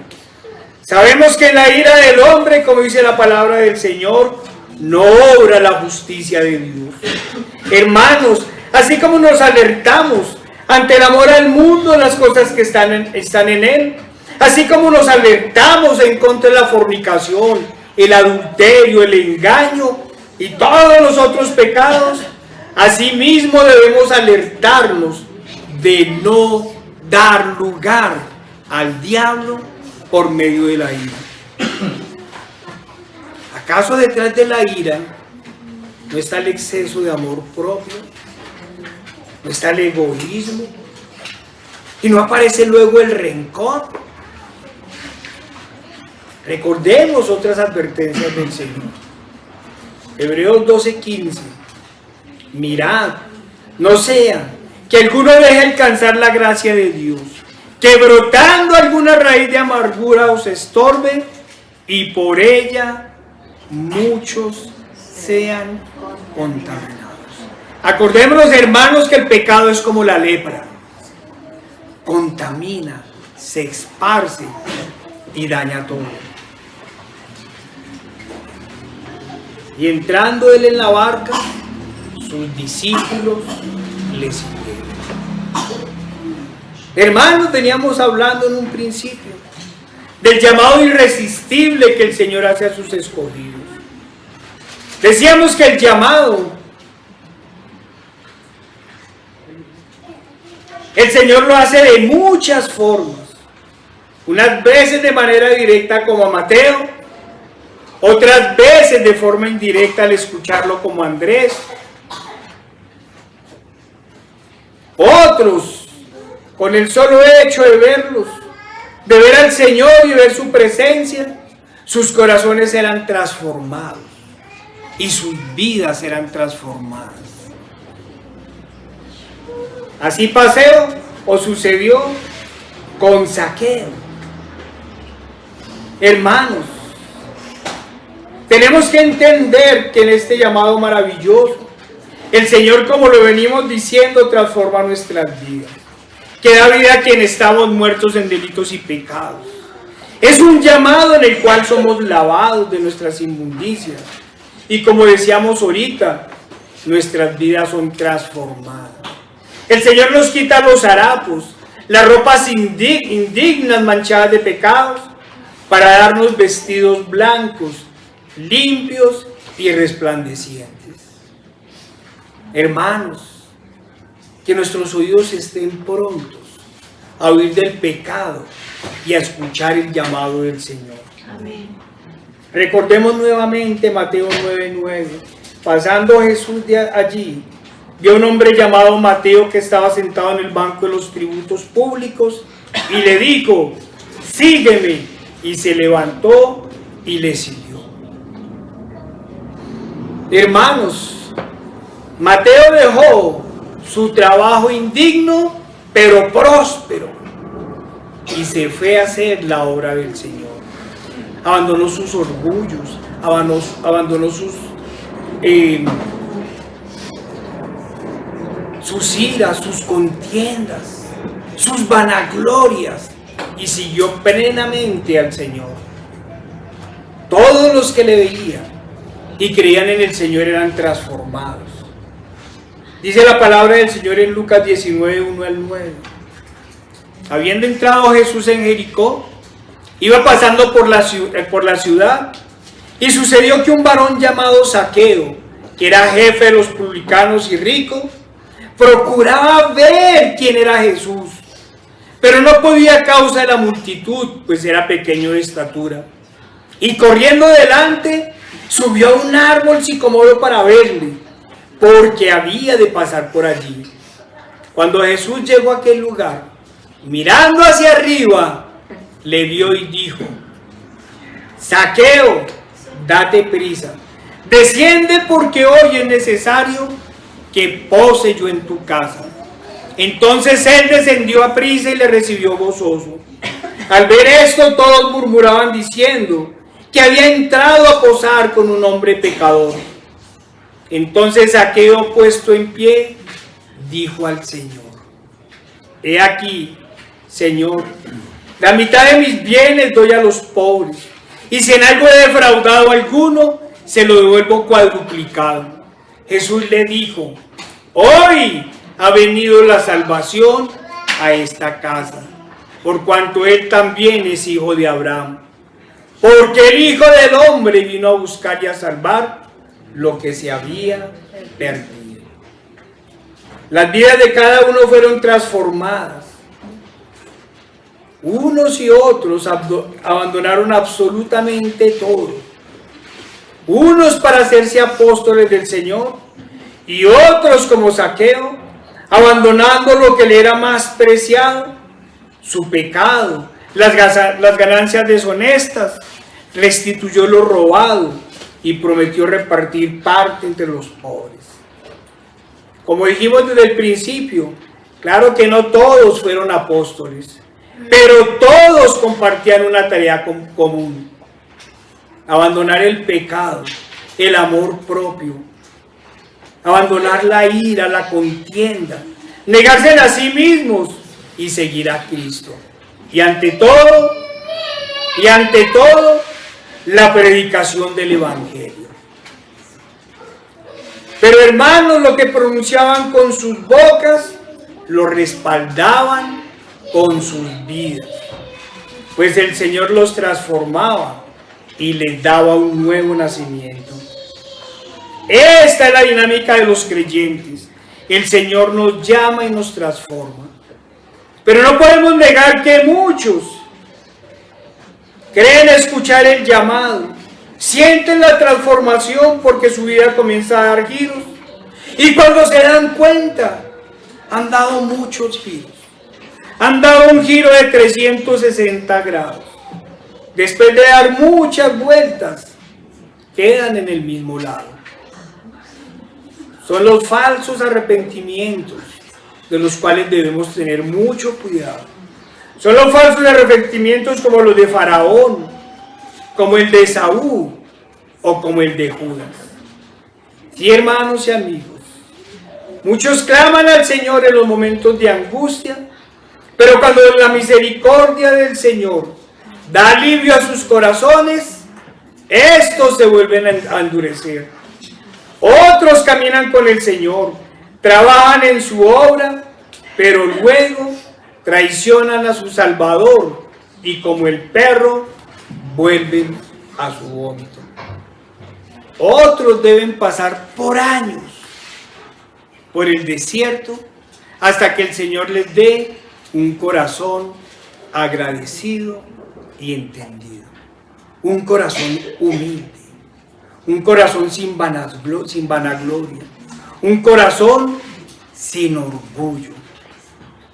Sabemos que en la ira del hombre, como dice la palabra del Señor, no obra la justicia de Dios. Hermanos, así como nos alertamos ante el amor al mundo, las cosas que están en él, así como nos alertamos en contra de la fornicación, el adulterio, el engaño y todos los otros pecados, asimismo debemos alertarnos de no dar lugar al diablo por medio de la ira. ¿Acaso detrás de la ira no está el exceso de amor propio? ¿No está el egoísmo? ¿Y no aparece luego el rencor? Recordemos otras advertencias del Señor. Hebreos 12:15. Mirad, no sea que alguno deje alcanzar la gracia de Dios, que brotando alguna raíz de amargura os estorbe, y por ella muchos sean contaminados. Acordémonos, hermanos, que el pecado es como la lepra. Contamina, se esparce y daña todo. Y entrando él en la barca, sus discípulos le siguieron. Hermanos, veníamos hablando en un principio del llamado irresistible que el Señor hace a sus escogidos. Decíamos que el llamado, el Señor lo hace de muchas formas. Unas veces de manera directa como a Mateo, otras veces de forma indirecta al escucharlo como a Andrés, otros con el solo hecho de verlos, de ver al Señor y ver su presencia, sus corazones eran transformados y sus vidas eran transformadas. Así pasó o sucedió con Zaqueo. Hermanos, tenemos que entender que en este llamado maravilloso, el Señor, como lo venimos diciendo, transforma nuestras vidas, que da vida a quienes estamos muertos en delitos y pecados. Es un llamado en el cual somos lavados de nuestras inmundicias. Y como decíamos ahorita, nuestras vidas son transformadas. El Señor nos quita los harapos, las ropas indignas manchadas de pecados, para darnos vestidos blancos, limpios y resplandecientes. Hermanos, que nuestros oídos estén prontos a oír del pecado y a escuchar el llamado del Señor. Amén. Recordemos nuevamente Mateo 9:9. Pasando Jesús de allí, vio a un hombre llamado Mateo que estaba sentado en el banco de los tributos públicos y le dijo: sígueme. Y se levantó y le siguió. Hermanos, Mateo dejó su trabajo indigno pero próspero y se fue a hacer la obra del Señor. Abandonó sus orgullos, abandonó sus iras, sus contiendas, sus vanaglorias, y siguió plenamente al Señor. Todos los que le veían y creían en el Señor eran transformados. Dice la palabra del Señor en Lucas 19:1-9. Habiendo entrado Jesús en Jericó, iba pasando por la ciudad, y sucedió que un varón llamado Zaqueo, que era jefe de los publicanos y rico, procuraba ver quién era Jesús, pero no podía a causa de la multitud, pues era pequeño de estatura. Y corriendo delante, subió a un árbol sicómoro para verle, porque había de pasar por allí. Cuando Jesús llegó a aquel lugar, mirando hacia arriba, le vio y dijo: Zaqueo, date prisa, desciende, porque hoy es necesario que pose yo en tu casa. Entonces él descendió a prisa y le recibió gozoso. Al ver esto, todos murmuraban diciendo que había entrado a posar con un hombre pecador. Entonces Zaqueo, puesto en pie, dijo al Señor: he aquí, Señor, la mitad de mis bienes doy a los pobres, y si en algo he defraudado a alguno, se lo devuelvo cuadruplicado. Jesús le dijo: hoy ha venido la salvación a esta casa, por cuanto él también es hijo de Abraham. Porque el Hijo del Hombre vino a buscar y a salvar lo que se había perdido. Las vidas de cada uno fueron transformadas. Unos y otros abandonaron absolutamente todo. Unos para hacerse apóstoles del Señor, y otros, como Zaqueo, abandonando lo que le era más preciado, su pecado, las ganancias deshonestas, restituyó lo robado y prometió repartir parte entre los pobres. Como dijimos desde el principio, claro que no todos fueron apóstoles, pero todos compartían una tarea común: abandonar el pecado, el amor propio, abandonar la ira, la contienda, negarse a sí mismos y seguir a Cristo. Y ante todo, la predicación del Evangelio. Pero hermanos, lo que pronunciaban con sus bocas, lo respaldaban con sus vidas, pues el Señor los transformaba y les daba un nuevo nacimiento. Esta es la dinámica de los creyentes. El Señor nos llama y nos transforma. Pero no podemos negar que muchos creen escuchar el llamado, sienten la transformación porque su vida comienza a dar giros. Y cuando se dan cuenta, han dado muchos giros. Han dado un giro de 360 grados. Después de dar muchas vueltas, quedan en el mismo lado. Son los falsos arrepentimientos, de los cuales debemos tener mucho cuidado. Son los falsos arrepentimientos como los de Faraón, como el de Saúl o como el de Judas. Sí, hermanos y amigos, muchos claman al Señor en los momentos de angustia, pero cuando la misericordia del Señor da alivio a sus corazones, estos se vuelven a endurecer. Otros caminan con el Señor, trabajan en su obra, pero luego traicionan a su Salvador y como el perro vuelven a su vómito. Otros deben pasar por años por el desierto hasta que el Señor les dé un corazón agradecido y entendido, un corazón humilde, un corazón sin vanagloria, un corazón sin orgullo,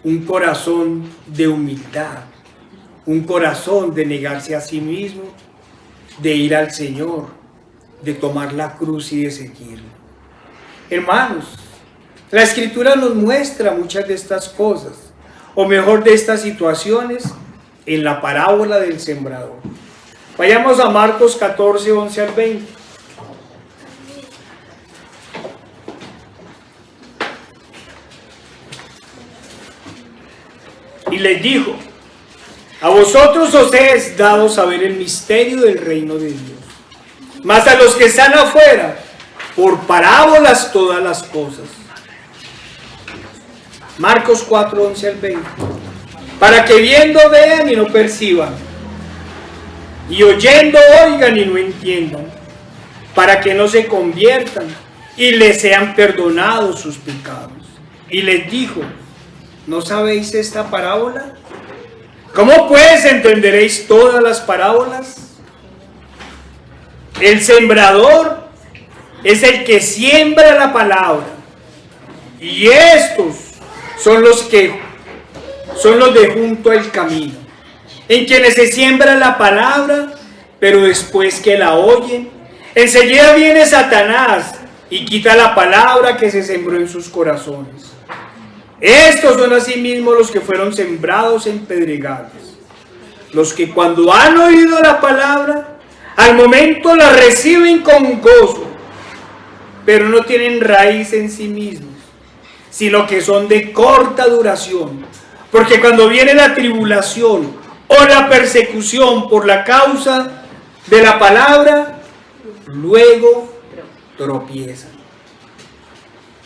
un corazón de humildad, un corazón de negarse a sí mismo, de ir al Señor, de tomar la cruz y de seguirlo. Hermanos, la Escritura nos muestra muchas de estas cosas, o mejor de estas situaciones, en la parábola del sembrador. Vayamos a Marcos 14, 11 al 20. Y les dijo: a vosotros os es dado saber el misterio del reino de Dios, mas a los que están afuera, por parábolas todas las cosas. Marcos 4, 11 al 20. Para que viendo vean y no perciban, y oyendo oigan y no entiendan, para que no se conviertan y les sean perdonados sus pecados. Y les dijo: ¿no sabéis esta parábola? ¿Cómo pues entenderéis todas las parábolas? El sembrador es el que siembra la palabra, y estos son los de junto al camino, en quienes se siembra la palabra, pero después que la oyen, enseguida viene Satanás y quita la palabra que se sembró en sus corazones. Estos son asimismo los que fueron sembrados en pedregales, los que cuando han oído la palabra, al momento la reciben con gozo, pero no tienen raíz en sí mismos, sino que son de corta duración, porque cuando viene la tribulación o la persecución por la causa de la palabra, luego tropiezan.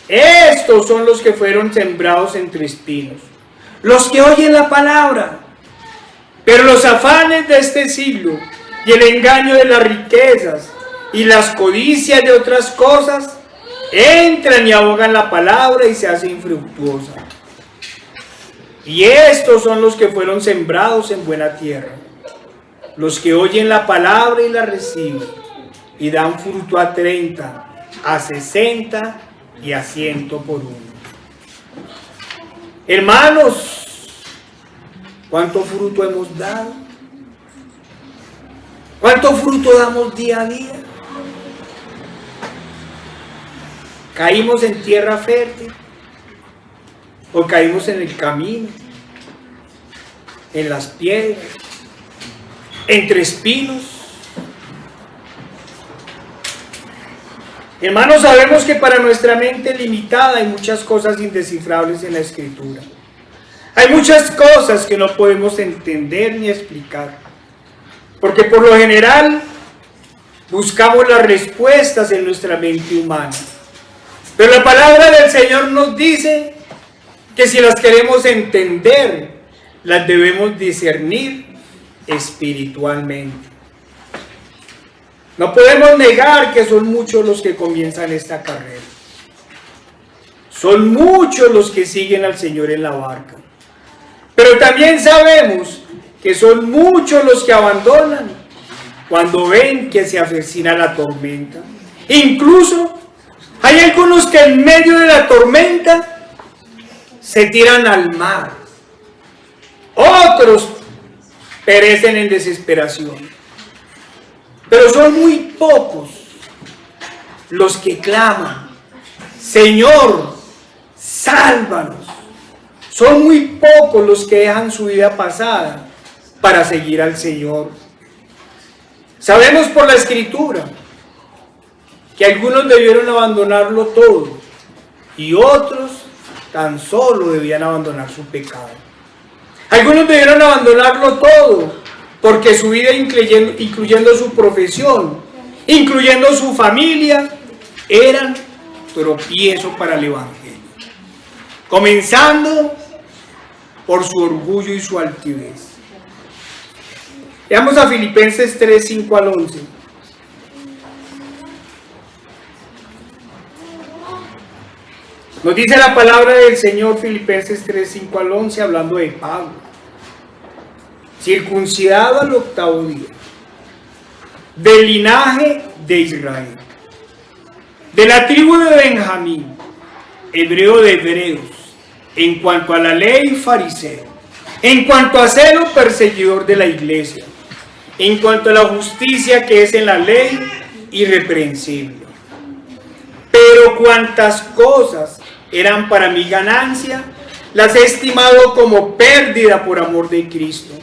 Estos son los que fueron sembrados entre espinos, los que oyen la palabra, pero los afanes de este siglo y el engaño de las riquezas y las codicias de otras cosas entran y ahogan la palabra y se hace infructuosa. Y estos son los que fueron sembrados en buena tierra, los que oyen la palabra y la reciben y dan fruto a 30, a 60 y a 100 por uno. Hermanos, ¿cuánto fruto hemos dado? ¿Cuánto fruto damos día a día? ¿Caímos en tierra fértil? ¿O caímos en el camino? ¿En las piedras? ¿Entre espinos? Hermanos, sabemos que para nuestra mente limitada hay muchas cosas indescifrables en la Escritura. Hay muchas cosas que no podemos entender ni explicar, porque por lo general buscamos las respuestas en nuestra mente humana. Pero la palabra del Señor nos dice que si las queremos entender, las debemos discernir espiritualmente. No podemos negar que son muchos los que comienzan esta carrera. Son muchos los que siguen al Señor en la barca. Pero también sabemos que son muchos los que abandonan cuando ven que se avecina la tormenta. Incluso hay algunos que en medio de la tormenta se tiran al mar. Otros perecen en desesperación. Pero son muy pocos los que claman: Señor, sálvanos. Son muy pocos los que dejan su vida pasada para seguir al Señor. Sabemos por la Escritura que algunos debieron abandonarlo todo y otros tan solo debían abandonar su pecado. Algunos debieron abandonarlo todo porque su vida, incluyendo su profesión, incluyendo su familia, eran tropiezo para el Evangelio. Comenzando por su orgullo y su altivez. Veamos a Filipenses 3, 5 al 11. Nos dice la palabra del Señor, Filipenses 3, 5 al 11, hablando de Pablo. Circuncidado al 8º día, del linaje de Israel, de la tribu de Benjamín, hebreo de hebreos, en cuanto a la ley, fariseo, en cuanto a celo, perseguidor de la iglesia, en cuanto a la justicia que es en la ley, irreprensible. Pero cuantas cosas eran para mi ganancia, las he estimado como pérdida por amor de Cristo.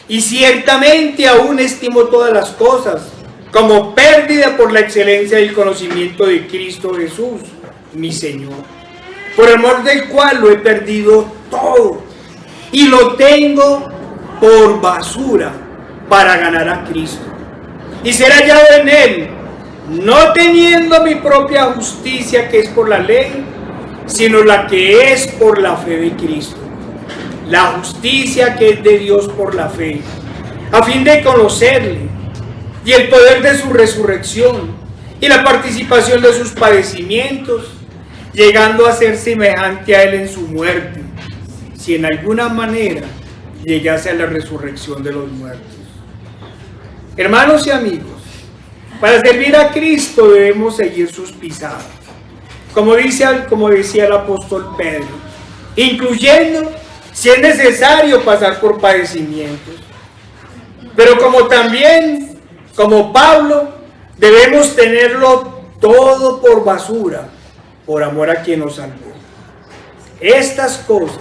Y ciertamente aún estimo todas las cosas como pérdida por la excelencia del conocimiento de Cristo Jesús, mi Señor, por amor del cual lo he perdido todo y lo tengo por basura para ganar a Cristo y ser hallado en Él, no teniendo mi propia justicia que es por la ley, sino la que es por la fe de Cristo, la justicia que es de Dios por la fe, a fin de conocerle y el poder de su resurrección y la participación de sus padecimientos, llegando a ser semejante a Él en su muerte, si en alguna manera llegase a la resurrección de los muertos. Hermanos y amigos, para servir a Cristo debemos seguir sus pisadas, como decía el apóstol Pedro, incluyendo, si es necesario, pasar por padecimientos. Pero como Pablo, debemos tenerlo todo por basura, por amor a quien nos salvó. Estas cosas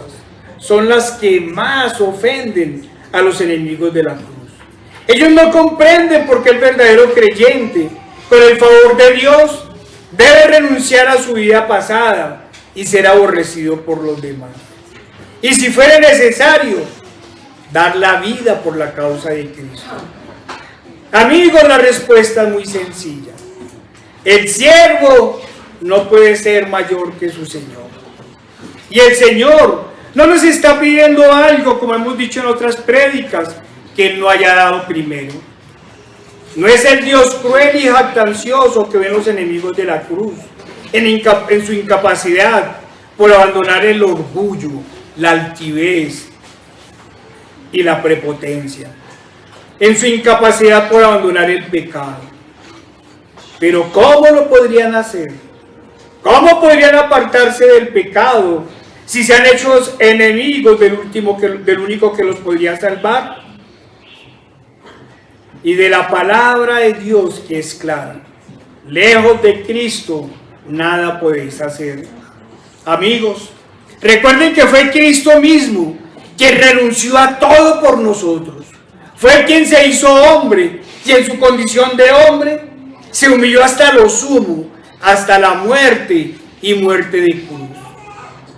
son las que más ofenden a los enemigos de la cruz. Ellos no comprenden por qué el verdadero creyente, con el favor de Dios, debe renunciar a su vida pasada y ser aborrecido por los demás. Y si fuera necesario, dar la vida por la causa de Cristo. Amigos, la respuesta es muy sencilla. El siervo no puede ser mayor que su Señor. Y el Señor no nos está pidiendo algo, como hemos dicho en otras prédicas, que Él no haya dado primero. No es el Dios cruel y jactancioso que ven los enemigos de la cruz, en su incapacidad por abandonar el orgullo, la altivez y la prepotencia, en su incapacidad por abandonar el pecado. Pero ¿cómo lo podrían hacer? ¿Cómo podrían apartarse del pecado si se han hecho enemigos del único que los podría salvar? Y de la palabra de Dios que es clara: lejos de Cristo nada podéis hacer. Amigos, recuerden que fue Cristo mismo quien renunció a todo por nosotros. Fue quien se hizo hombre y en su condición de hombre se humilló hasta lo sumo, hasta la muerte y muerte de cruz.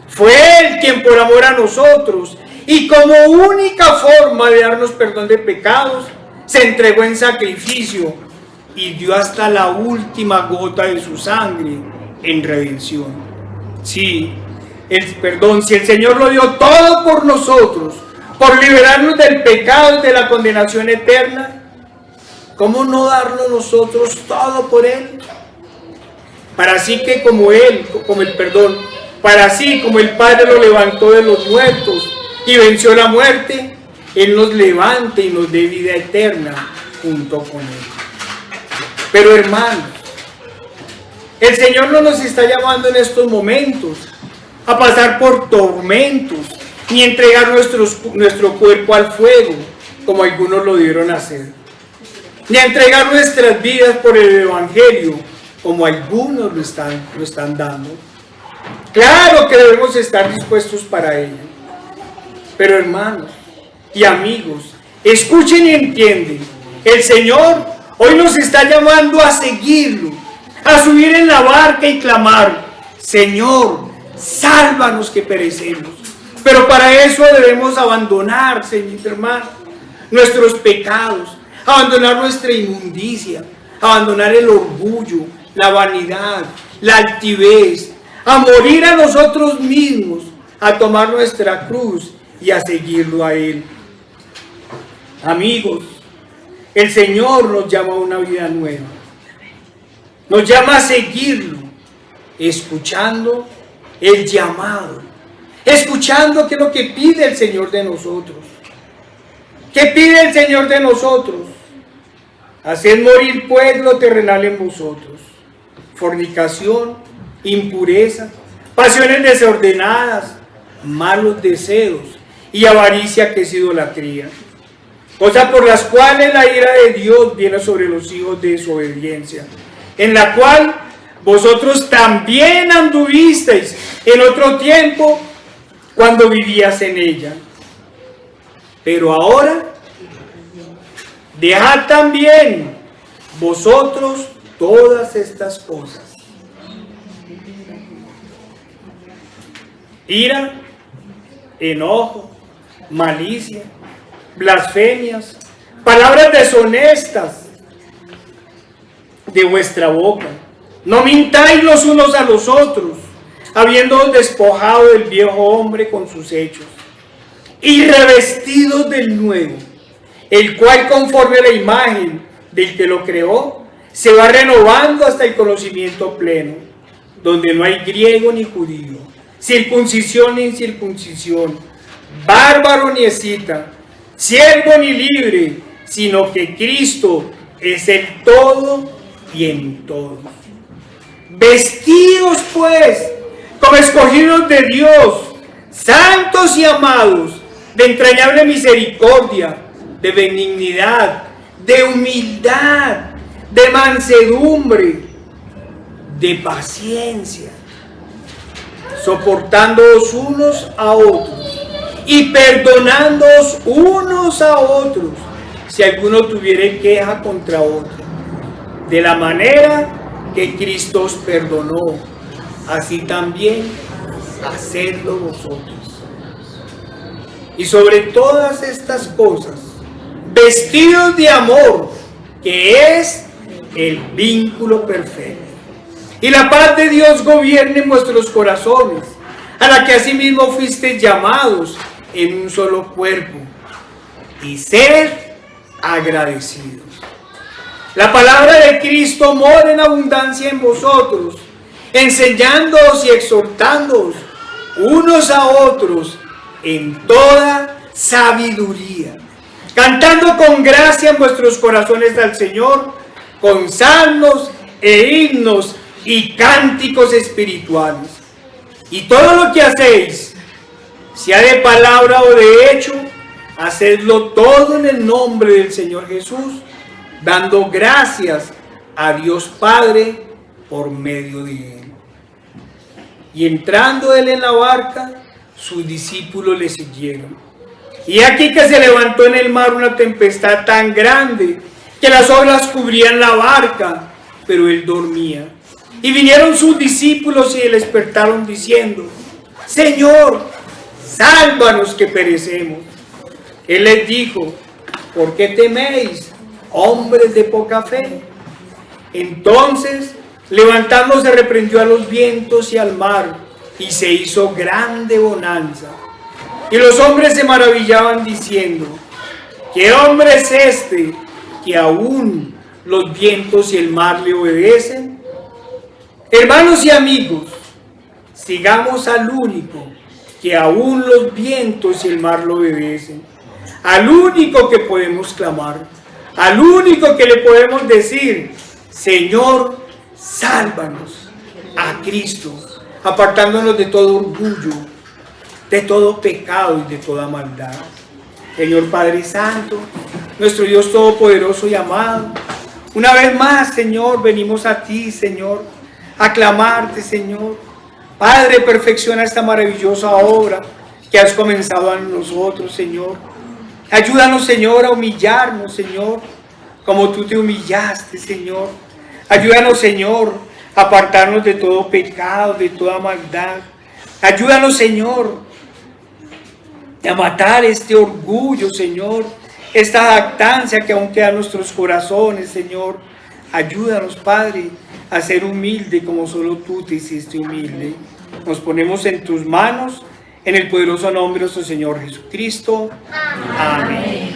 Fue Él quien por amor a nosotros y como única forma de darnos perdón de pecados, se entregó en sacrificio y dio hasta la última gota de su sangre en redención. Sí, si el Señor lo dio todo por nosotros, por liberarnos del pecado y de la condenación eterna, ¿cómo no darlo nosotros todo por Él? Para así como el Padre lo levantó de los muertos y venció la muerte, Él nos levante y nos dé vida eterna junto con Él. Pero hermanos, el Señor no nos está llamando en estos momentos a pasar por tormentos, ni entregar nuestro cuerpo al fuego, como algunos lo dieron a hacer, ni a entregar nuestras vidas por el Evangelio, como algunos lo están dando. Claro que debemos estar dispuestos para ello. Pero hermanos y amigos, escuchen y entienden. El Señor hoy nos está llamando a seguirlo, a subir en la barca y clamar: Señor, sálvanos que perecemos. Pero para eso debemos abandonar, Señor hermano, nuestros pecados, abandonar nuestra inmundicia, abandonar el orgullo, la vanidad, la altivez, a morir a nosotros mismos, a tomar nuestra cruz y a seguirlo a Él. Amigos, el Señor nos llama a una vida nueva. Nos llama a seguirlo, escuchando el llamado, escuchando qué es lo que pide el Señor de nosotros. ¿Qué pide el Señor de nosotros? Haced morir pues lo terrenal en vosotros: fornicación, impureza, pasiones desordenadas, malos deseos y avaricia, que es idolatría, cosas por las cuales la ira de Dios viene sobre los hijos de desobediencia, en la cual vosotros también anduvisteis en otro tiempo cuando vivías en ella. Pero ahora dejad también vosotros todas estas cosas: ira, enojo, malicia, blasfemias, palabras deshonestas de vuestra boca. No mintáis los unos a los otros, habiendo despojado del viejo hombre con sus hechos, y revestidos del nuevo, el cual, conforme a la imagen del que lo creó, se va renovando hasta el conocimiento pleno, donde no hay griego ni judío, circuncisión ni incircuncisión, bárbaro ni escita, siervo ni libre, sino que Cristo es el todo y en todos. Vestidos pues como escogidos de Dios, santos y amados, de entrañable misericordia, de benignidad, de humildad, de mansedumbre, de paciencia, soportándoos unos a otros y perdonándoos unos a otros, si alguno tuviere queja contra otro. De la manera que Cristo os perdonó, así también hacedlo vosotros. Y sobre todas estas cosas, vestidos de amor, que es el vínculo perfecto. Y la paz de Dios gobierne en vuestros corazones, a la que asimismo fuisteis llamados en un solo cuerpo, y sed agradecidos. La palabra de Cristo mora en abundancia en vosotros, enseñándoos y exhortándoos unos a otros en toda sabiduría, cantando con gracia en vuestros corazones al Señor, con salmos e himnos y cánticos espirituales. Y todo lo que hacéis, sea de palabra o de hecho, hacedlo todo en el nombre del Señor Jesús, dando gracias a Dios Padre por medio de Él. Y entrando Él en la barca, sus discípulos le siguieron. Y aquí que se levantó en el mar una tempestad tan grande que las olas cubrían la barca, pero Él dormía. Y vinieron sus discípulos y le despertaron diciendo: Señor, sálvanos que perecemos. Él les dijo: ¿por qué teméis, hombres de poca fe? Entonces, levantándose, reprendió a los vientos y al mar, y se hizo grande bonanza. Y los hombres se maravillaban diciendo: ¿qué hombre es este que aún los vientos y el mar le obedecen? Hermanos y amigos, sigamos al único que aún los vientos y el mar lo obedecen, al único que podemos clamar, al único que le podemos decir, Señor, sálvanos, a Cristo, apartándonos de todo orgullo, de todo pecado y de toda maldad. Señor Padre Santo, nuestro Dios Todopoderoso y amado, una vez más, Señor, venimos a ti, Señor, a clamarte, Señor. Padre, perfecciona esta maravillosa obra que has comenzado en nosotros, Señor. Ayúdanos, Señor, a humillarnos, Señor, como tú te humillaste, Señor. Ayúdanos, Señor, a apartarnos de todo pecado, de toda maldad. Ayúdanos, Señor, a matar este orgullo, Señor, esta jactancia que aún queda en nuestros corazones, Señor. Ayúdanos, Padre, a ser humilde como solo tú te hiciste humilde. Nos ponemos en tus manos, en el poderoso nombre de nuestro Señor Jesucristo. Amén.